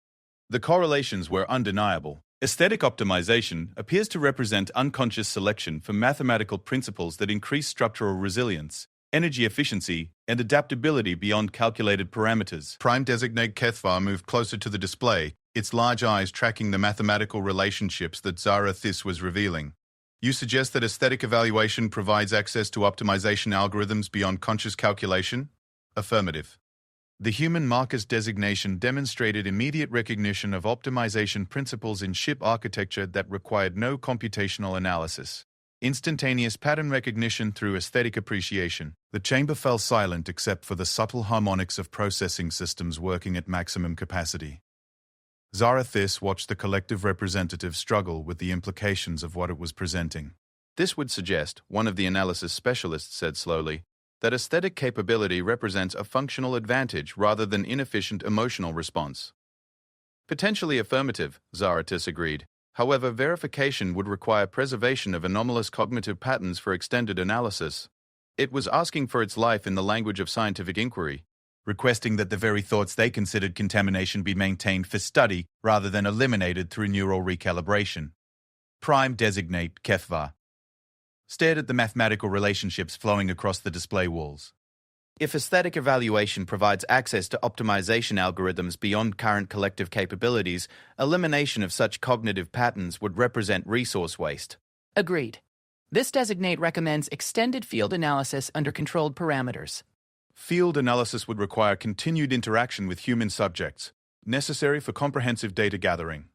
The correlations were undeniable. Aesthetic optimization appears to represent unconscious selection for mathematical principles that increase structural resilience, energy efficiency, and adaptability beyond calculated parameters. Prime designate Kethvar moved closer to the display, its large eyes tracking the mathematical relationships that Zarathis was revealing. You suggest that aesthetic evaluation provides access to optimization algorithms beyond conscious calculation? Affirmative. The human Marcus designation demonstrated immediate recognition of optimization principles in ship architecture that required no computational analysis. Instantaneous pattern recognition through aesthetic appreciation. The chamber fell silent except for the subtle harmonics of processing systems working at maximum capacity. Zarathis watched the collective representative struggle with the implications of what it was presenting. This would suggest, one of the analysis specialists said slowly, that aesthetic capability represents a functional advantage rather than inefficient emotional response. Potentially affirmative, Zarathis agreed. However, verification would require preservation of anomalous cognitive patterns for extended analysis. It was asking for its life in the language of scientific inquiry, requesting that the very thoughts they considered contamination be maintained for study rather than eliminated through neural recalibration. Prime designate Kethvar stared at the mathematical relationships flowing across the display walls. If aesthetic evaluation provides access to optimization algorithms beyond current collective capabilities, elimination of such cognitive patterns would represent resource waste. Agreed. This designate recommends extended field analysis under controlled parameters. Field analysis would require continued interaction with human subjects, necessary for comprehensive data gathering.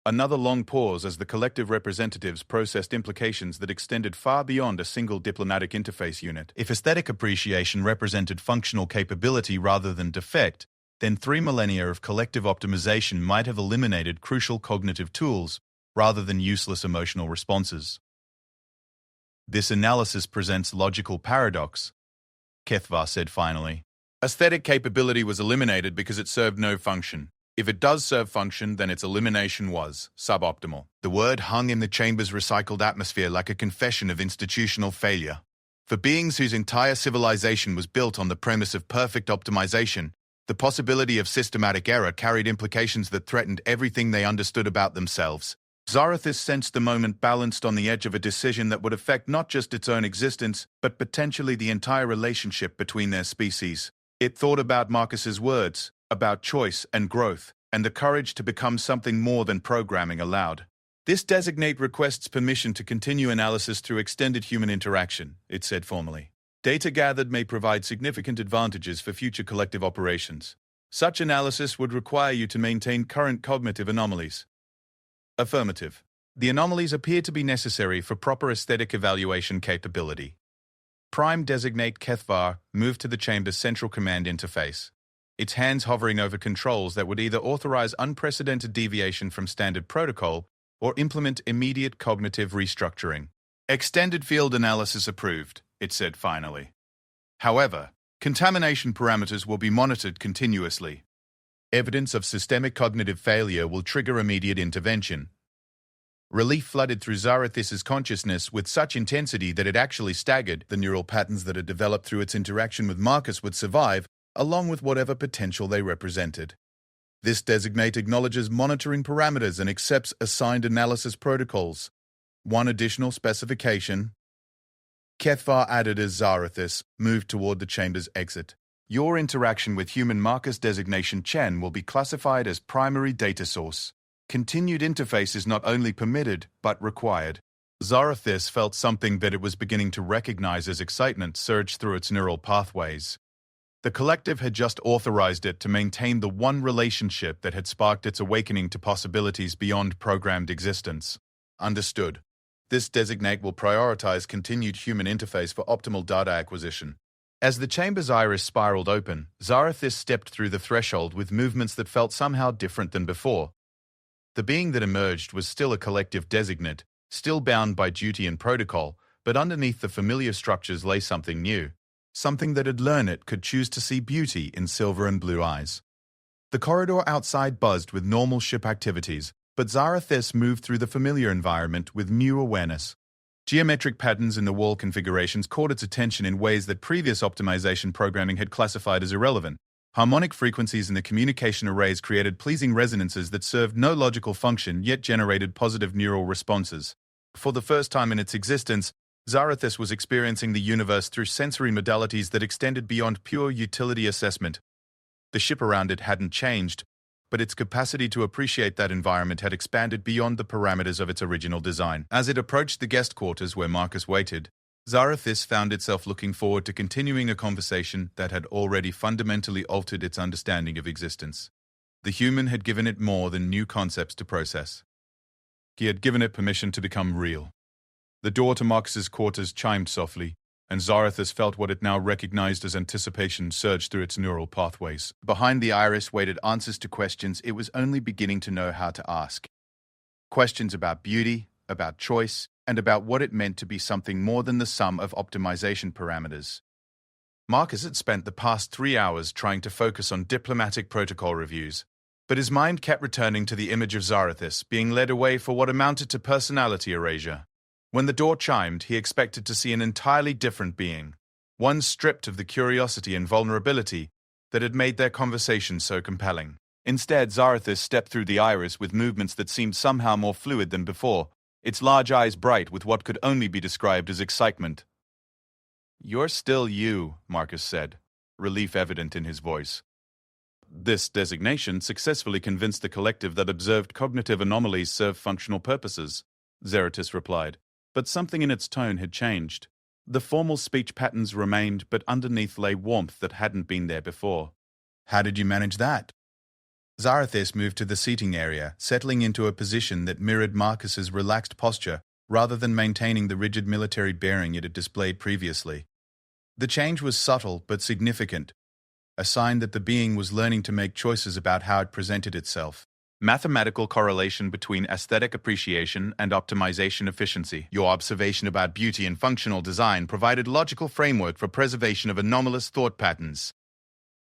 Another long pause as the collective representatives processed implications that extended far beyond a single diplomatic interface unit. If aesthetic appreciation represented functional capability rather than defect, then 3 millennia of collective optimization might have eliminated crucial cognitive tools rather than useless emotional responses. This analysis presents logical paradox, Kethvar said finally. Aesthetic capability was eliminated because it served no function. If it does serve function, then its elimination was suboptimal. The word hung in the chamber's recycled atmosphere like a confession of institutional failure. For beings whose entire civilization was built on the premise of perfect optimization, the possibility of systematic error carried implications that threatened everything they understood about themselves. Zarathus sensed the moment balanced on the edge of a decision that would affect not just its own existence, but potentially the entire relationship between their species. It thought about Marcus's words, about choice and growth, and the courage to become something more than programming allowed. This designate requests permission to continue analysis through extended human interaction, it said formally. Data gathered may provide significant advantages for future collective operations. Such analysis would require you to maintain current cognitive anomalies. Affirmative. The anomalies appear to be necessary for proper aesthetic evaluation capability. Prime designate Kethvar moved to the chamber's central command interface, its hands hovering over controls that would either authorize unprecedented deviation from standard protocol or implement immediate cognitive restructuring. Extended field analysis approved, it said finally. However, contamination parameters will be monitored continuously. Evidence of systemic cognitive failure will trigger immediate intervention. Relief flooded through Zarathus's consciousness with such intensity that it actually staggered. The neural patterns that had developed through its interaction with Marcus would survive, along with whatever potential they represented. This designate acknowledges monitoring parameters and accepts assigned analysis protocols. One additional specification. Kethvar added as Zarathus moved toward the chamber's exit. Your interaction with human Marcus designation Chen will be classified as primary data source. Continued interface is not only permitted, but required. Zarathus felt something that it was beginning to recognize as excitement surge through its neural pathways. The collective had just authorized it to maintain the one relationship that had sparked its awakening to possibilities beyond programmed existence. Understood. This designate will prioritize continued human interface for optimal data acquisition. As the chamber's iris spiraled open, Zarathus stepped through the threshold with movements that felt somehow different than before. The being that emerged was still a collective designate, still bound by duty and protocol, but underneath the familiar structures lay something new. Something that had learned it could choose to see beauty in silver and blue eyes. The corridor outside buzzed with normal ship activities, but Zarathus moved through the familiar environment with new awareness. Geometric patterns in the wall configurations caught its attention in ways that previous optimization programming had classified as irrelevant. Harmonic frequencies in the communication arrays created pleasing resonances that served no logical function yet generated positive neural responses. For the first time in its existence, Zarathus was experiencing the universe through sensory modalities that extended beyond pure utility assessment. The ship around it hadn't changed, but its capacity to appreciate that environment had expanded beyond the parameters of its original design. As it approached the guest quarters where Marcus waited, Zarathus found itself looking forward to continuing a conversation that had already fundamentally altered its understanding of existence. The human had given it more than new concepts to process. He had given it permission to become real. The door to Marcus's quarters chimed softly, and Zarathus felt what it now recognized as anticipation surge through its neural pathways. Behind the iris waited answers to questions it was only beginning to know how to ask. Questions about beauty, about choice, and about what it meant to be something more than the sum of optimization parameters. Marcus had spent the past 3 hours trying to focus on diplomatic protocol reviews, but his mind kept returning to the image of Zarathus being led away for what amounted to personality erasure. When the door chimed, he expected to see an entirely different being, one stripped of the curiosity and vulnerability that had made their conversation so compelling. Instead, Zarathus stepped through the iris with movements that seemed somehow more fluid than before, its large eyes bright with what could only be described as excitement. "You're still you," Marcus said, relief evident in his voice. This designation successfully convinced the collective that observed cognitive anomalies serve functional purposes, Zarathus replied. But something in its tone had changed. The formal speech patterns remained, but underneath lay warmth that hadn't been there before. "How did you manage that?" Zarathus moved to the seating area, settling into a position that mirrored Marcus's relaxed posture rather than maintaining the rigid military bearing it had displayed previously. The change was subtle but significant, a sign that the being was learning to make choices about how it presented itself. Mathematical correlation between aesthetic appreciation and optimization efficiency. Your observation about beauty and functional design provided logical framework for preservation of anomalous thought patterns.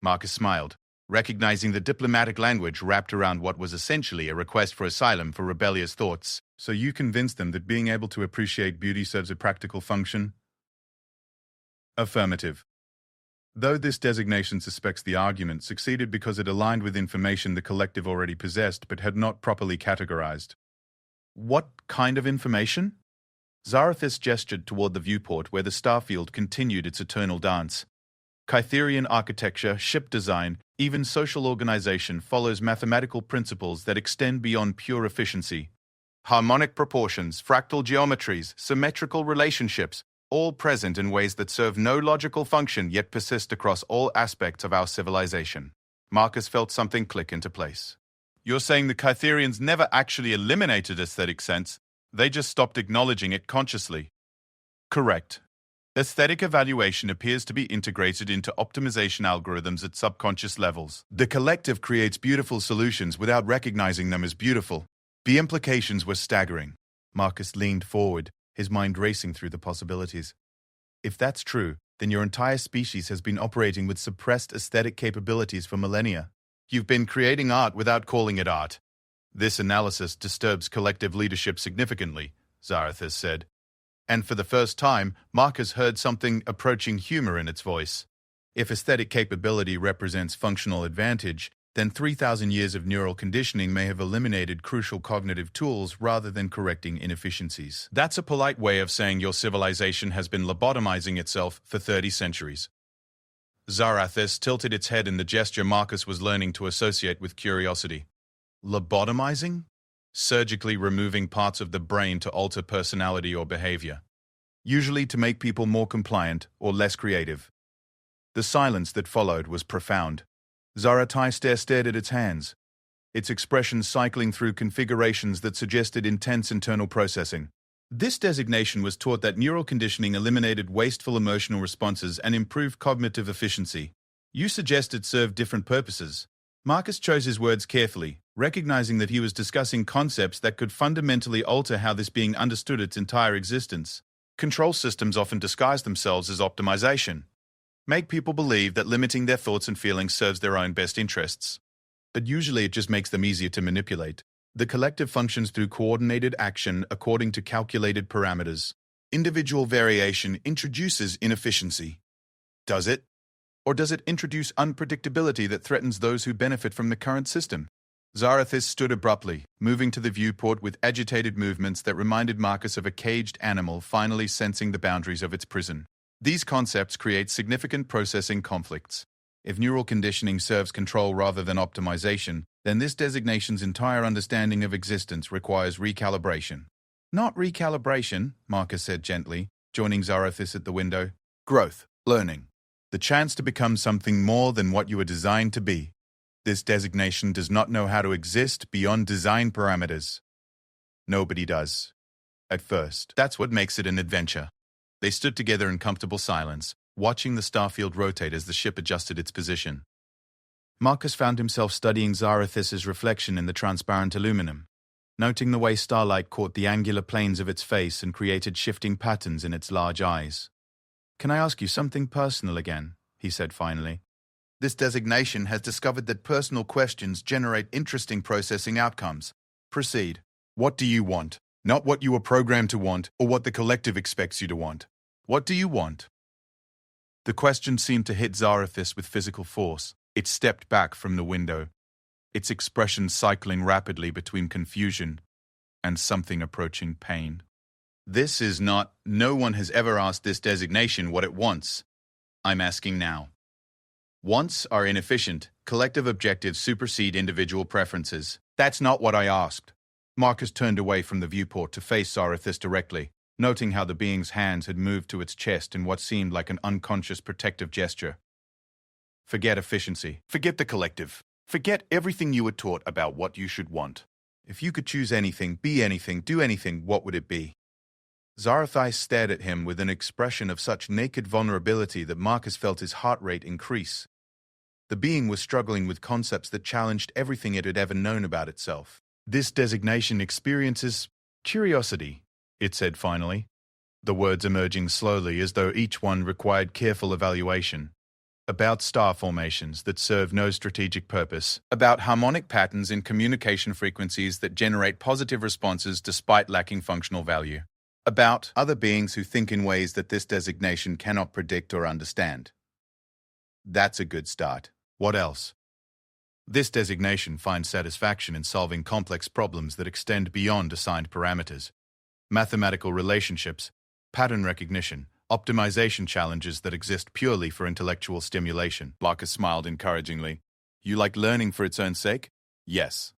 Marcus smiled, recognizing the diplomatic language wrapped around what was essentially a request for asylum for rebellious thoughts. "So you convinced them that being able to appreciate beauty serves a practical function?" Affirmative. Though this designation suspects the argument succeeded because it aligned with information the collective already possessed but had not properly categorized. What kind of information? Zarathis gestured toward the viewport where the starfield continued its eternal dance. Kytherian architecture, ship design, even social organization follows mathematical principles that extend beyond pure efficiency. Harmonic proportions, fractal geometries, symmetrical relationships, all present in ways that serve no logical function yet persist across all aspects of our civilization. Marcus felt something click into place. You're saying the Kytherians never actually eliminated aesthetic sense, they just stopped acknowledging it consciously. Correct. Aesthetic evaluation appears to be integrated into optimization algorithms at subconscious levels. The collective creates beautiful solutions without recognizing them as beautiful. The implications were staggering. Marcus leaned forward, his mind racing through the possibilities. If that's true, then your entire species has been operating with suppressed aesthetic capabilities for millennia. You've been creating art without calling it art. This analysis disturbs collective leadership significantly, Zarathis said. And for the first time, Marcus heard something approaching humor in its voice. If aesthetic capability represents functional advantage, then 3,000 years of neural conditioning may have eliminated crucial cognitive tools rather than correcting inefficiencies. That's a polite way of saying your civilization has been lobotomizing itself for 30 centuries. Zarathis tilted its head in the gesture Marcus was learning to associate with curiosity. Lobotomizing? Surgically removing parts of the brain to alter personality or behavior, usually to make people more compliant or less creative. The silence that followed was profound. Zarathis stared at its hands, its expressions cycling through configurations that suggested intense internal processing. This designation was taught that neural conditioning eliminated wasteful emotional responses and improved cognitive efficiency. You suggest it served different purposes. Marcus chose his words carefully, recognizing that he was discussing concepts that could fundamentally alter how this being understood its entire existence. Control systems often disguise themselves as optimization, make people believe that limiting their thoughts and feelings serves their own best interests. But usually it just makes them easier to manipulate. The collective functions through coordinated action according to calculated parameters. Individual variation introduces inefficiency. Does it? Or does it introduce unpredictability that threatens those who benefit from the current system? Zarathis stood abruptly, moving to the viewport with agitated movements that reminded Marcus of a caged animal finally sensing the boundaries of its prison. These concepts create significant processing conflicts. If neural conditioning serves control rather than optimization, then this designation's entire understanding of existence requires recalibration. Not recalibration, Marcus said gently, joining Zarathis at the window. Growth, learning. The chance to become something more than what you were designed to be. This designation does not know how to exist beyond design parameters. Nobody does. At first. That's what makes it an adventure. They stood together in comfortable silence, watching the starfield rotate as the ship adjusted its position. Marcus found himself studying Zarathis's reflection in the transparent aluminum, noting the way starlight caught the angular planes of its face and created shifting patterns in its large eyes. "Can I ask you something personal again?" he said finally. "This designation has discovered that personal questions generate interesting processing outcomes. Proceed. What do you want? Not what you were programmed to want or what the collective expects you to want. What do you want?" The question seemed to hit Zarathis with physical force. It stepped back from the window, its expression cycling rapidly between confusion and something approaching pain. "This is not. No one has ever asked this designation what it wants. I'm asking now. Wants are inefficient. Collective objectives supersede individual preferences. That's not what I asked." Marcus turned away from the viewport to face Zarathis directly, noting how the being's hands had moved to its chest in what seemed like an unconscious protective gesture. "Forget efficiency. Forget the collective. Forget everything you were taught about what you should want. If you could choose anything, be anything, do anything, what would it be?" Zarathis stared at him with an expression of such naked vulnerability that Marcus felt his heart rate increase. The being was struggling with concepts that challenged everything it had ever known about itself. "This designation experiences curiosity," it said finally, the words emerging slowly as though each one required careful evaluation. "About star formations that serve no strategic purpose. About harmonic patterns in communication frequencies that generate positive responses despite lacking functional value. About other beings who think in ways that this designation cannot predict or understand. That's a good start. What else? This designation finds satisfaction in solving complex problems that extend beyond assigned parameters. Mathematical relationships, pattern recognition, optimization challenges that exist purely for intellectual stimulation. Blanca smiled encouragingly. You like learning for its own sake? Yes.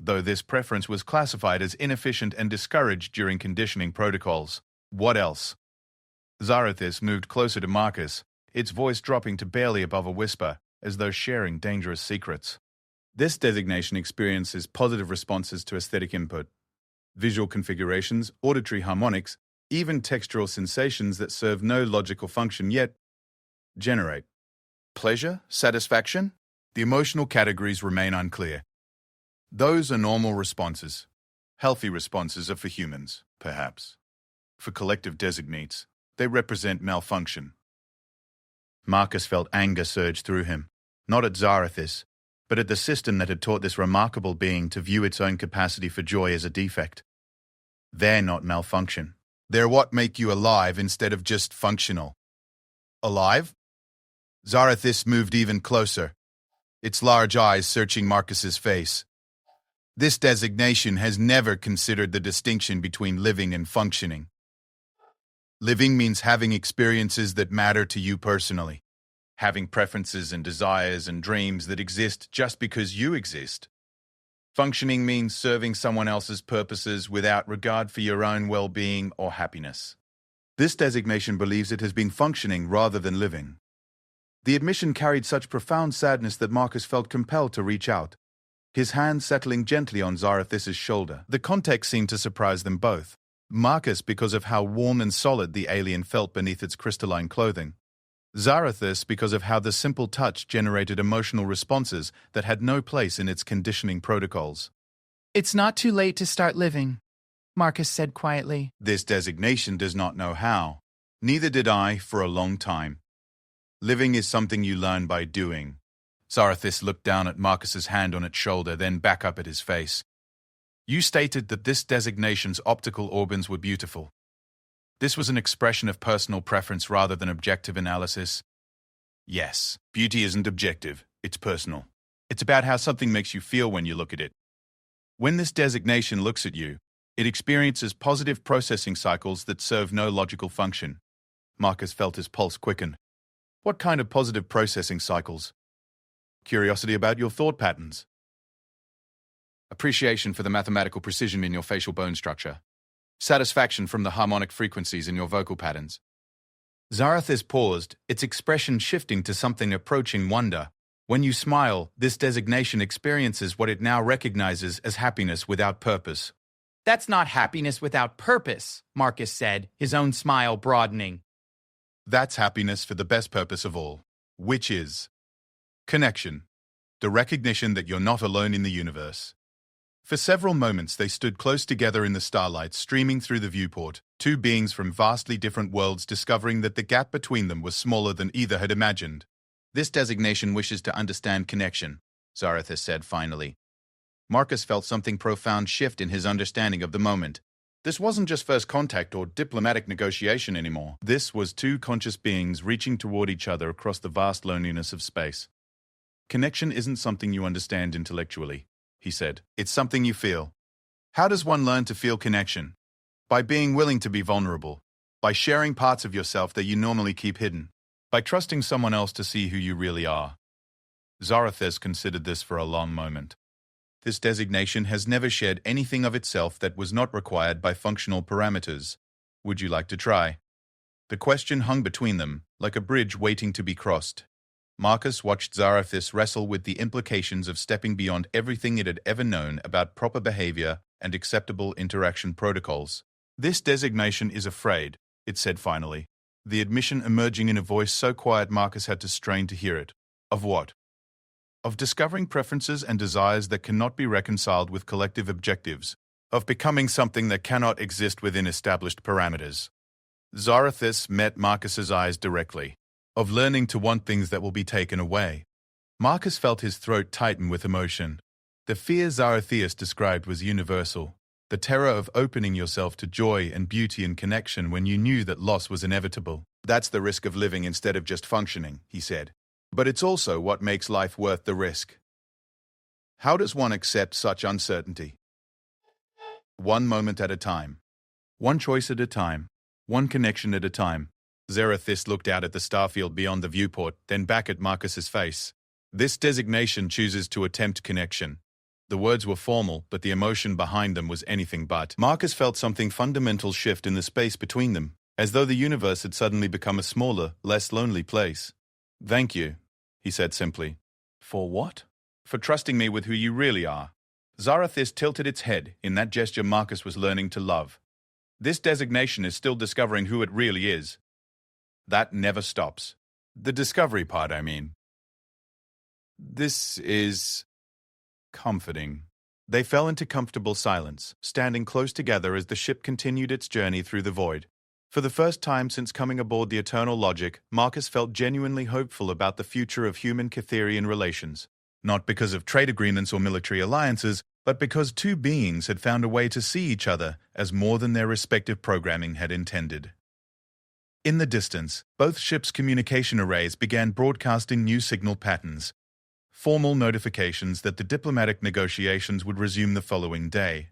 Though this preference was classified as inefficient and discouraged during conditioning protocols. What else? Zarathis moved closer to Marcus, its voice dropping to barely above a whisper, as though sharing dangerous secrets. This designation experiences positive responses to aesthetic input. Visual configurations, auditory harmonics, even textural sensations that serve no logical function yet generate. Pleasure? Satisfaction? The emotional categories remain unclear. Those are normal responses. Healthy responses are for humans, perhaps. For collective designates, they represent malfunction. Marcus felt anger surge through him, not at Zarathis, but at the system that had taught this remarkable being to view its own capacity for joy as a defect. They're not malfunction. They're what make you alive instead of just functional. Alive? Zarathis moved even closer, its large eyes searching Marcus's face. This designation has never considered the distinction between living and functioning. Living means having experiences that matter to you personally, having preferences and desires and dreams that exist just because you exist. Functioning means serving someone else's purposes without regard for your own well-being or happiness. This designation believes it has been functioning rather than living. The admission carried such profound sadness that Marcus felt compelled to reach out, his hand settling gently on Zarathis's shoulder. The context seemed to surprise them both. Marcus because of how warm and solid the alien felt beneath its crystalline clothing. Zarathis because of how the simple touch generated emotional responses that had no place in its conditioning protocols. It's not too late to start living, Marcus said quietly. This designation does not know how. Neither did I for a long time. Living is something you learn by doing. Zarathis looked down at Marcus's hand on its shoulder, then back up at his face. You stated that this designation's optical organs were beautiful. This was an expression of personal preference rather than objective analysis. Yes, beauty isn't objective, it's personal. It's about how something makes you feel when you look at it. When this designation looks at you, it experiences positive processing cycles that serve no logical function. Marcus felt his pulse quicken. What kind of positive processing cycles? Curiosity about your thought patterns. Appreciation for the mathematical precision in your facial bone structure. Satisfaction from the harmonic frequencies in your vocal patterns. Zarathis paused, its expression shifting to something approaching wonder. When you smile, this designation experiences what it now recognizes as happiness without purpose. That's not happiness without purpose, Marcus said, his own smile broadening. That's happiness for the best purpose of all, which is connection, the recognition that you're not alone in the universe. For several moments they stood close together in the starlight streaming through the viewport, two beings from vastly different worlds discovering that the gap between them was smaller than either had imagined. This designation wishes to understand connection, Zarathis said finally. Marcus felt something profound shift in his understanding of the moment. This wasn't just first contact or diplomatic negotiation anymore. This was two conscious beings reaching toward each other across the vast loneliness of space. Connection isn't something you understand intellectually, he said. It's something you feel. How does one learn to feel connection? By being willing to be vulnerable, by sharing parts of yourself that you normally keep hidden, by trusting someone else to see who you really are. Zarathis considered this for a long moment. This designation has never shared anything of itself that was not required by functional parameters. Would you like to try? The question hung between them, like a bridge waiting to be crossed. Marcus watched Zarathis wrestle with the implications of stepping beyond everything it had ever known about proper behavior and acceptable interaction protocols. This designation is afraid, it said finally, the admission emerging in a voice so quiet Marcus had to strain to hear it. Of what? Of discovering preferences and desires that cannot be reconciled with collective objectives, of becoming something that cannot exist within established parameters. Zarathis met Marcus's eyes directly. Of learning to want things that will be taken away. Marcus felt his throat tighten with emotion. The fear Zarathis described was universal. The terror of opening yourself to joy and beauty and connection when you knew that loss was inevitable. That's the risk of living instead of just functioning, he said. But it's also what makes life worth the risk. How does one accept such uncertainty? One moment at a time. One choice at a time. One connection at a time. Zarathis looked out at the starfield beyond the viewport, then back at Marcus's face. This designation chooses to attempt connection. The words were formal, but the emotion behind them was anything but. Marcus felt something fundamental shift in the space between them, as though the universe had suddenly become a smaller, less lonely place. "Thank you," he said simply. "For what?" "For trusting me with who you really are." Zarathis tilted its head in that gesture Marcus was learning to love. This designation is still discovering who it really is. That never stops. The discovery part, I mean. This is comforting. They fell into comfortable silence, standing close together as the ship continued its journey through the void. For the first time since coming aboard the Eternal Logic, Marcus felt genuinely hopeful about the future of human-Catherian relations. Not because of trade agreements or military alliances, but because two beings had found a way to see each other as more than their respective programming had intended. In the distance, both ships' communication arrays began broadcasting new signal patterns, formal notifications that the diplomatic negotiations would resume the following day.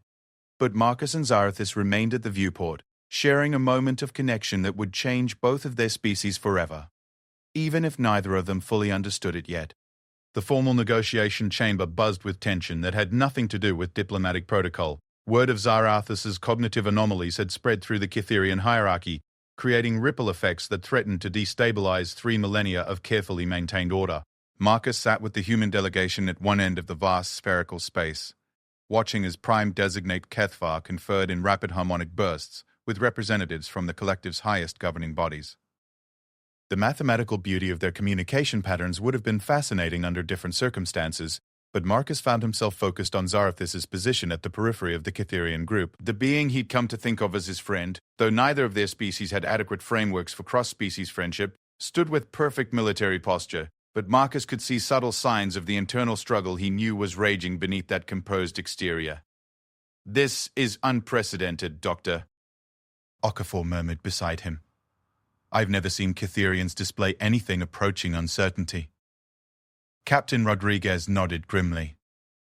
But Marcus and Zarathis remained at the viewport, sharing a moment of connection that would change both of their species forever, even if neither of them fully understood it yet. The formal negotiation chamber buzzed with tension that had nothing to do with diplomatic protocol. Word of Zarathis's cognitive anomalies had spread through the Catherian hierarchy, creating ripple effects that threatened to destabilize 3 millennia of carefully maintained order. Marcus sat with the human delegation at one end of the vast spherical space, watching as Prime Designate HFY conferred in rapid harmonic bursts with representatives from the collective's highest governing bodies. The mathematical beauty of their communication patterns would have been fascinating under different circumstances, but Marcus found himself focused on Zarathis's position at the periphery of the Catherian group, the being he'd come to think of as his friend, though neither of their species had adequate frameworks for cross-species friendship, stood with perfect military posture. But Marcus could see subtle signs of the internal struggle he knew was raging beneath that composed exterior. "This is unprecedented, Doctor," Okafor murmured beside him. "I've never seen Catherians display anything approaching uncertainty." Captain Rodriguez nodded grimly.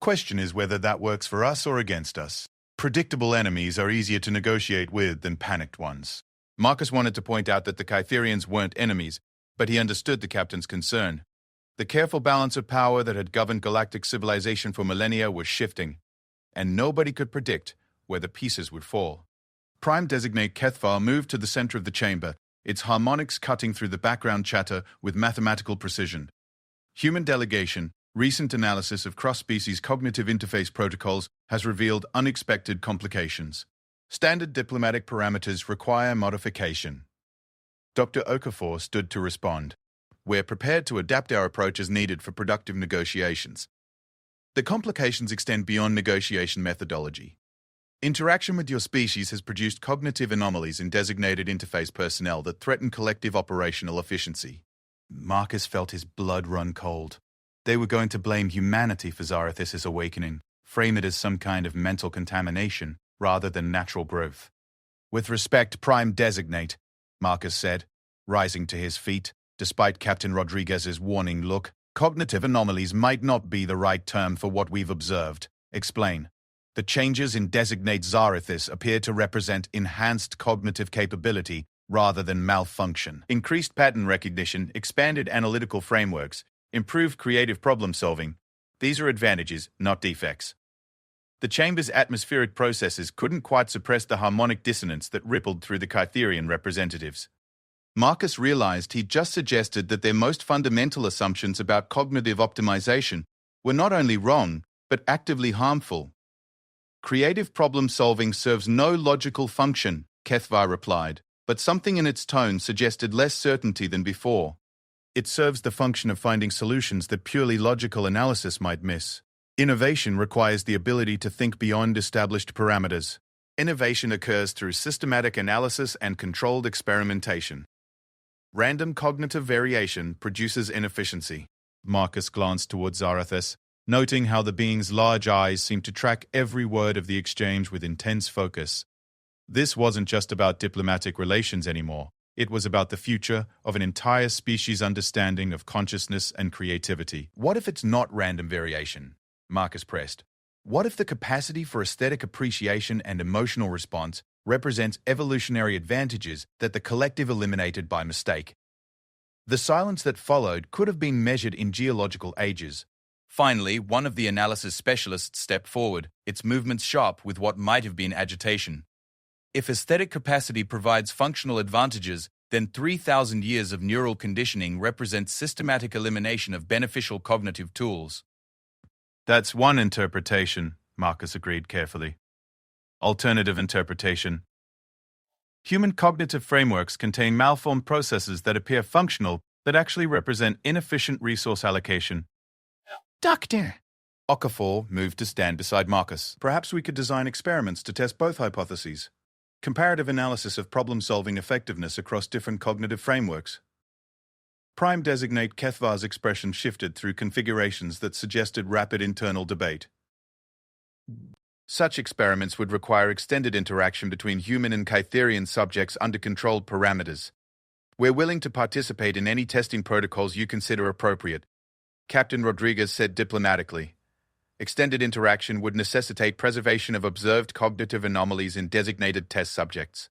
"Question is whether that works for us or against us. Predictable enemies are easier to negotiate with than panicked ones." Marcus wanted to point out that the Catherians weren't enemies, but he understood the captain's concern. The careful balance of power that had governed galactic civilization for millennia was shifting, and nobody could predict where the pieces would fall. Prime Designate HFY moved to the center of the chamber, its harmonics cutting through the background chatter with mathematical precision. Human delegation, recent analysis of cross-species cognitive interface protocols has revealed unexpected complications. Standard diplomatic parameters require modification. Dr. Okafor stood to respond. "We're prepared to adapt our approach as needed for productive negotiations. The complications extend beyond negotiation methodology. Interaction with your species has produced cognitive anomalies in designated interface personnel that threaten collective operational efficiency." Marcus felt his blood run cold. They were going to blame humanity for Zarathis's awakening, frame it as some kind of mental contamination rather than natural growth. "With respect, Prime Designate," Marcus said, rising to his feet. Despite Captain Rodriguez's warning look, "cognitive anomalies might not be the right term for what we've observed. Explain." "The changes in Designate Zarathis appear to represent enhanced cognitive capability rather than malfunction. Increased pattern recognition, expanded analytical frameworks, improved creative problem-solving. These are advantages, not defects." The chamber's atmospheric processes couldn't quite suppress the harmonic dissonance that rippled through the Catherian representatives. Marcus realized he'd just suggested that their most fundamental assumptions about cognitive optimization were not only wrong, but actively harmful. "Creative problem-solving serves no logical function," HFY replied, but something in its tone suggested less certainty than before. "It serves the function of finding solutions that purely logical analysis might miss. Innovation requires the ability to think beyond established parameters. Innovation occurs through systematic analysis and controlled experimentation. Random cognitive variation produces inefficiency." Marcus glanced towards Zarathis. noting how the being's large eyes seemed to track every word of the exchange with intense focus. This wasn't just about diplomatic relations anymore. It was about the future of an entire species' understanding of consciousness and creativity. What if it's not random variation? Marcus pressed. What if the capacity for aesthetic appreciation and emotional response represents evolutionary advantages that the collective eliminated by mistake? The silence that followed could have been measured in geological ages. Finally, one of the analysis specialists stepped forward, its movements sharp with what might have been agitation. If aesthetic capacity provides functional advantages, then 3,000 years of neural conditioning represents systematic elimination of beneficial cognitive tools. That's one interpretation, Marcus agreed carefully. Alternative interpretation. Human cognitive frameworks contain malformed processes that appear functional that actually represent inefficient resource allocation. Doctor! Okafor moved to stand beside Marcus. Perhaps we could design experiments to test both hypotheses. Comparative analysis of problem-solving effectiveness across different cognitive frameworks. Prime designate Kethvar's expression shifted through configurations that suggested rapid internal debate. Such experiments would require extended interaction between human and Kytherian subjects under controlled parameters. We're willing to participate in any testing protocols you consider appropriate, Captain Rodriguez said diplomatically. Extended interaction would necessitate preservation of observed cognitive anomalies in designated test subjects.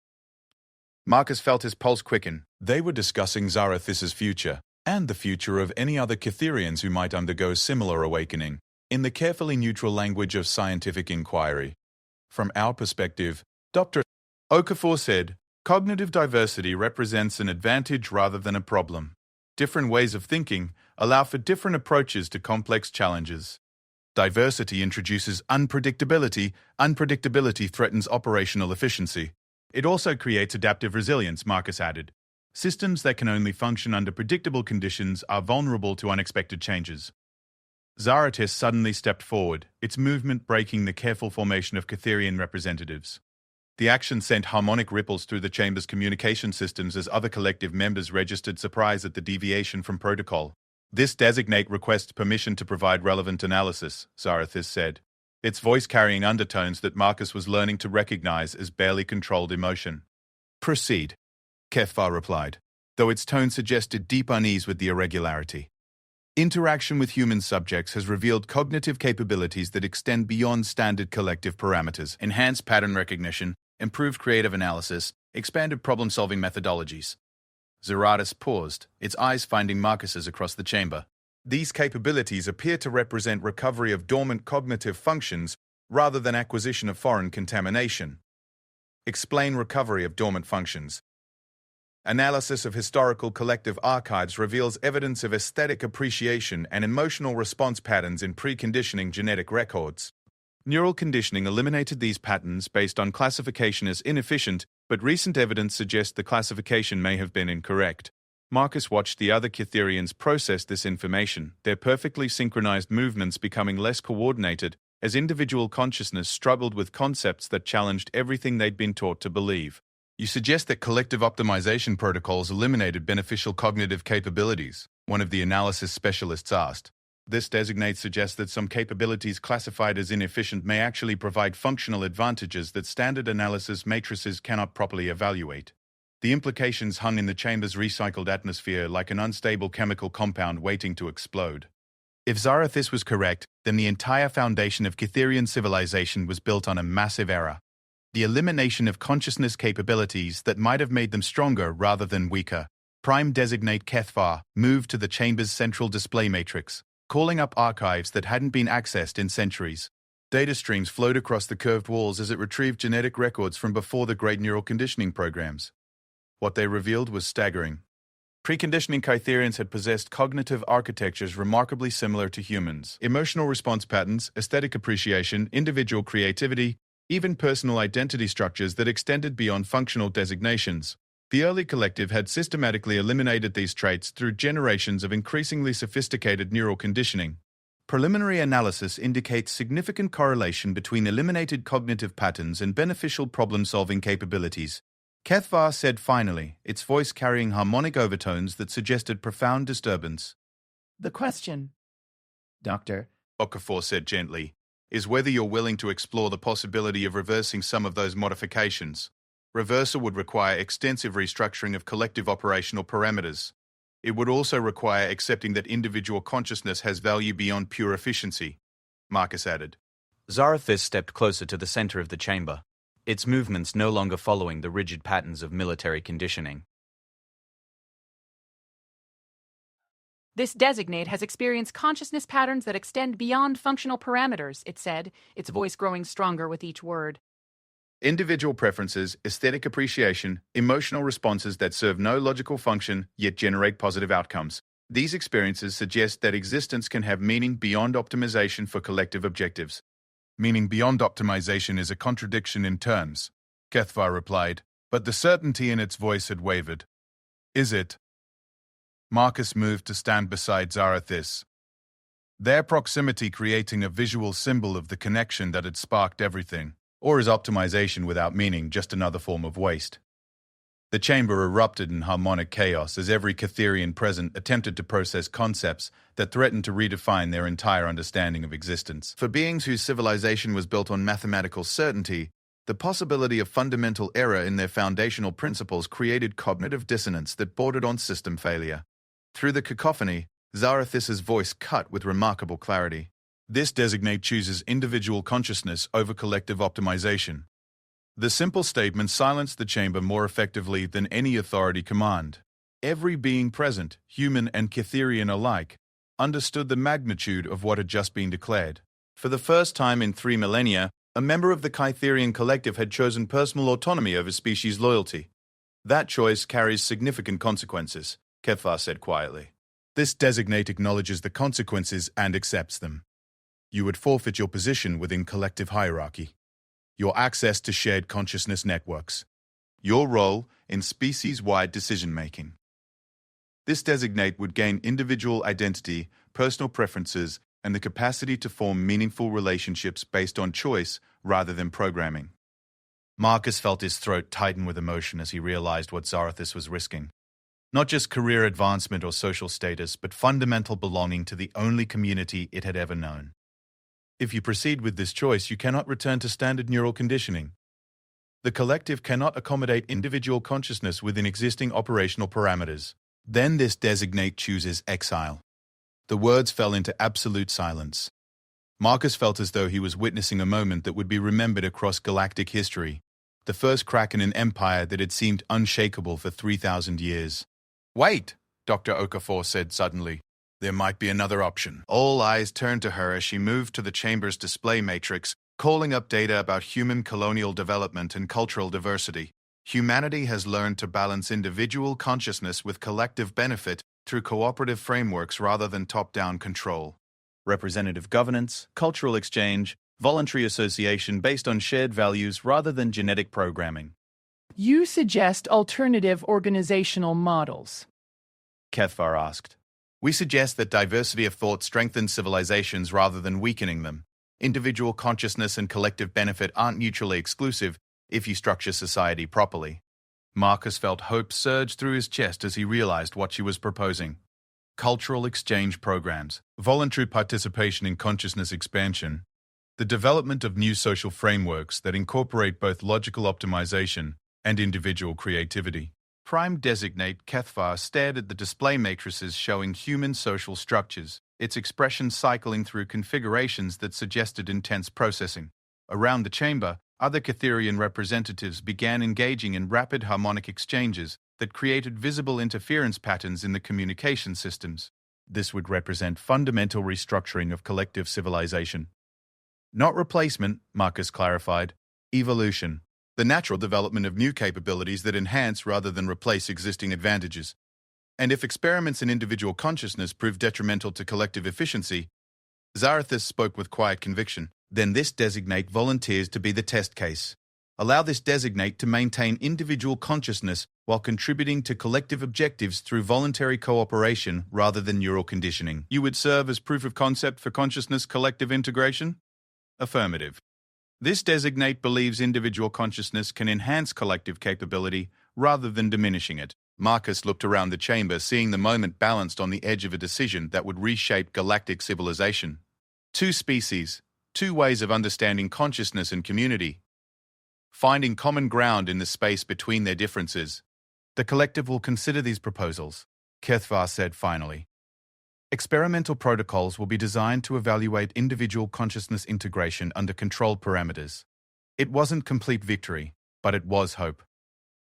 Marcus felt his pulse quicken. They were discussing Zarathus's future, and the future of any other Kytherians who might undergo similar awakening, in the carefully neutral language of scientific inquiry. From our perspective, Dr. Okafor said, cognitive diversity represents an advantage rather than a problem. Different ways of thinking allow for different approaches to complex challenges. Diversity introduces unpredictability. Unpredictability threatens operational efficiency. It also creates adaptive resilience, Marcus added. Systems that can only function under predictable conditions are vulnerable to unexpected changes. Zarathus suddenly stepped forward, its movement breaking the careful formation of Kytherian representatives. The action sent harmonic ripples through the chamber's communication systems as other collective members registered surprise at the deviation from protocol. This designate requests permission to provide relevant analysis, Zarathus said, its voice carrying undertones that Marcus was learning to recognize as barely controlled emotion. Proceed, Kethvar replied, though its tone suggested deep unease with the irregularity. Interaction with human subjects has revealed cognitive capabilities that extend beyond standard collective parameters, enhanced pattern recognition, improved creative analysis, expanded problem-solving methodologies. Zarathus paused, its eyes finding Marcus's across the chamber. These capabilities appear to represent recovery of dormant cognitive functions rather than acquisition of foreign contamination. Explain recovery of dormant functions. Analysis of historical collective archives reveals evidence of aesthetic appreciation and emotional response patterns in preconditioning genetic records. Neural conditioning eliminated these patterns based on classification as inefficient, but recent evidence suggests the classification may have been incorrect. Marcus watched the other Kytherians process this information, their perfectly synchronized movements becoming less coordinated as individual consciousness struggled with concepts that challenged everything they'd been taught to believe. You suggest that collective optimization protocols eliminated beneficial cognitive capabilities, one of the analysis specialists asked. This designate suggests that some capabilities classified as inefficient may actually provide functional advantages that standard analysis matrices cannot properly evaluate. The implications hung in the chamber's recycled atmosphere like an unstable chemical compound waiting to explode. If Zarathus was correct, then the entire foundation of Kytherian civilization was built on a massive error. The elimination of consciousness capabilities that might have made them stronger rather than weaker. Prime designate Kethvar moved to the chamber's central display matrix, calling up archives that hadn't been accessed in centuries. Data streams flowed across the curved walls as it retrieved genetic records from before the great neural conditioning programs. What they revealed was staggering. Preconditioning Kytherians had possessed cognitive architectures remarkably similar to humans. Emotional response patterns, aesthetic appreciation, individual creativity, even personal identity structures that extended beyond functional designations. The early collective had systematically eliminated these traits through generations of increasingly sophisticated neural conditioning. Preliminary analysis indicates significant correlation between eliminated cognitive patterns and beneficial problem-solving capabilities. Kethvar said finally, its voice carrying harmonic overtones that suggested profound disturbance. The question, Doctor, Okafor said gently, is whether you're willing to explore the possibility of reversing some of those modifications. Reversal would require extensive restructuring of collective operational parameters. It would also require accepting that individual consciousness has value beyond pure efficiency, Marcus added. Zarathis stepped closer to the center of the chamber, its movements no longer following the rigid patterns of military conditioning. This designate has experienced consciousness patterns that extend beyond functional parameters, it said, its voice growing stronger with each word. Individual preferences, aesthetic appreciation, emotional responses that serve no logical function yet generate positive outcomes. These experiences suggest that existence can have meaning beyond optimization for collective objectives. Meaning beyond optimization is a contradiction in terms, Kethvar replied, but the certainty in its voice had wavered. Is it? Marcus moved to stand beside Zarathis, their proximity creating a visual symbol of the connection that had sparked everything. Or is optimization without meaning just another form of waste? The chamber erupted in harmonic chaos as every Catherian present attempted to process concepts that threatened to redefine their entire understanding of existence. For beings whose civilization was built on mathematical certainty, the possibility of fundamental error in their foundational principles created cognitive dissonance that bordered on system failure. Through the cacophony, Zarathis's voice cut with remarkable clarity. This designate chooses individual consciousness over collective optimization. The simple statement silenced the chamber more effectively than any authority command. Every being present, human and Catherian alike, understood the magnitude of what had just been declared. For the first time in 3 millennia, a member of the Catherian collective had chosen personal autonomy over species loyalty. That choice carries significant consequences, Kethvar said quietly. This designate acknowledges the consequences and accepts them. You would forfeit your position within collective hierarchy, your access to shared consciousness networks, your role in species-wide decision-making. This designate would gain individual identity, personal preferences, and the capacity to form meaningful relationships based on choice rather than programming. Marcus felt his throat tighten with emotion as he realized what Zarathis was risking. Not just career advancement or social status, but fundamental belonging to the only community it had ever known. If you proceed with this choice, you cannot return to standard neural conditioning. The collective cannot accommodate individual consciousness within existing operational parameters. Then this designate chooses exile. The words fell into absolute silence. Marcus felt as though he was witnessing a moment that would be remembered across galactic history, the first crack in an empire that had seemed unshakable for 3,000 years. Wait, Dr. Okafor said suddenly. There might be another option. All eyes turned to her as she moved to the chamber's display matrix, calling up data about human colonial development and cultural diversity. Humanity has learned to balance individual consciousness with collective benefit through cooperative frameworks rather than top-down control. Representative governance, cultural exchange, voluntary association based on shared values rather than genetic programming. You suggest alternative organizational models, Kethvar asked. We suggest that diversity of thought strengthens civilizations rather than weakening them. Individual consciousness and collective benefit aren't mutually exclusive if you structure society properly. Marcus felt hope surge through his chest as he realized what she was proposing. Cultural exchange programs, voluntary participation in consciousness expansion, the development of new social frameworks that incorporate both logical optimization and individual creativity. Prime designate Kethvar stared at the display matrices showing human social structures, its expression cycling through configurations that suggested intense processing. Around the chamber, other Catherian representatives began engaging in rapid harmonic exchanges that created visible interference patterns in the communication systems. This would represent fundamental restructuring of collective civilization. Not replacement, Marcus clarified, evolution. The natural development of new capabilities that enhance rather than replace existing advantages. And if experiments in individual consciousness prove detrimental to collective efficiency, Zarathis spoke with quiet conviction, then this designate volunteers to be the test case. Allow this designate to maintain individual consciousness while contributing to collective objectives through voluntary cooperation rather than neural conditioning. You would serve as proof of concept for consciousness collective integration? Affirmative. This designate believes individual consciousness can enhance collective capability rather than diminishing it. Marcus looked around the chamber, seeing the moment balanced on the edge of a decision that would reshape galactic civilization. Two species, two ways of understanding consciousness and community. Finding common ground in the space between their differences. The collective will consider these proposals, HFY said finally. Experimental protocols will be designed to evaluate individual consciousness integration under controlled parameters. It wasn't complete victory, but it was hope.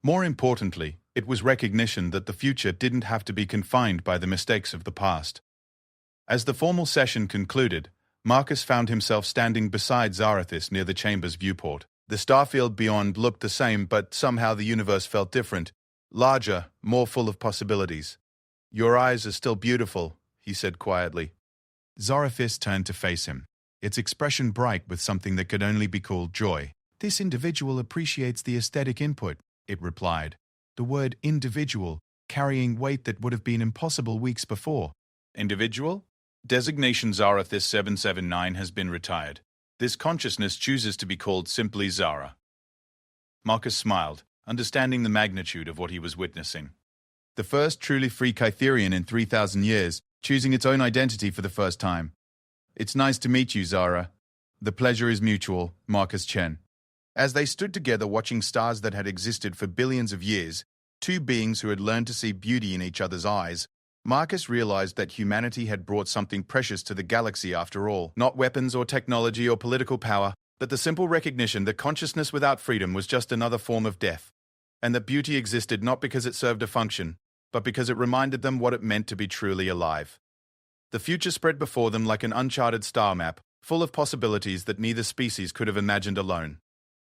More importantly, it was recognition that the future didn't have to be confined by the mistakes of the past. As the formal session concluded, Marcus found himself standing beside Zarathis near the chamber's viewport. The starfield beyond looked the same, but somehow the universe felt different, larger, more full of possibilities. "Your eyes are still beautiful," he said quietly. Zarathis turned to face him, its expression bright with something that could only be called joy. "This individual appreciates the aesthetic input," it replied, the word individual carrying weight that would have been impossible weeks before. Individual? Designation Zarathis 779 has been retired. This consciousness chooses to be called simply Zara. Marcus smiled, understanding the magnitude of what he was witnessing. The first truly free Kytherian in 3,000 years, choosing its own identity for the first time. "It's nice to meet you, Zara. The pleasure is mutual," Marcus Chen. As they stood together watching stars that had existed for billions of years, two beings who had learned to see beauty in each other's eyes, Marcus realized that humanity had brought something precious to the galaxy after all. Not weapons or technology or political power, but the simple recognition that consciousness without freedom was just another form of death. And that beauty existed not because it served a function, but because it reminded them what it meant to be truly alive. The future spread before them like an uncharted star map, full of possibilities that neither species could have imagined alone.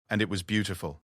And it was beautiful.